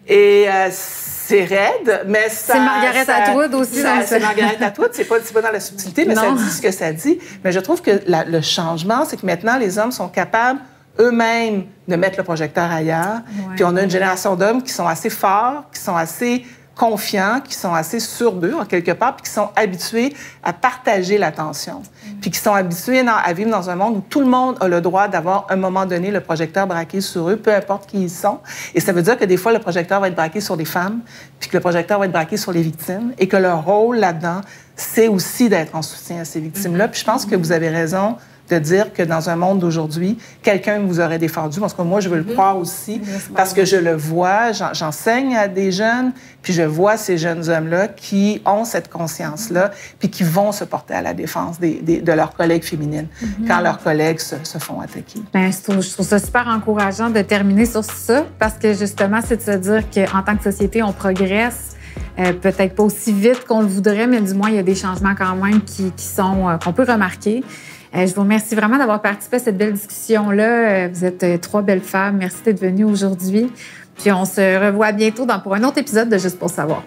Et c'est raide, mais ça... C'est Margaret Atwood aussi. C'est Margaret Atwood, c'est pas dans la subtilité, mais ça dit ce que ça dit. Mais je trouve que le changement, c'est que maintenant, les hommes sont capables eux-mêmes de mettre le projecteur ailleurs. Ouais. Puis on a une génération d'hommes qui sont assez forts, qui sont assez confiants, qui sont assez sûrs d'eux, en quelque part, puis qui sont habitués à partager l'attention. Puis qui sont habitués à vivre dans un monde où tout le monde a le droit d'avoir, à un moment donné, le projecteur braqué sur eux, peu importe qui ils sont. Et ça veut dire que des fois, le projecteur va être braqué sur des femmes, puis que le projecteur va être braqué sur les victimes, et que leur rôle là-dedans, c'est aussi d'être en soutien à ces victimes-là. Puis je pense que vous avez raison de dire que dans un monde d'aujourd'hui, quelqu'un vous aurait défendu. Parce que moi, je veux le croire aussi, parce que je le vois, j'enseigne à des jeunes, puis je vois ces jeunes hommes-là qui ont cette conscience-là, puis qui vont se porter à la défense de leurs collègues féminines quand leurs collègues se font attaquer. Bien, je trouve ça super encourageant de terminer sur ça, parce que justement, c'est de se dire qu'en tant que société, on progresse. Peut-être pas aussi vite qu'on le voudrait, mais du moins, il y a des changements quand même qu'on peut remarquer. Je vous remercie vraiment d'avoir participé à cette belle discussion-là. Vous êtes 3 belles femmes. Merci d'être venues aujourd'hui. Puis on se revoit bientôt pour un autre épisode de Juste pour savoir.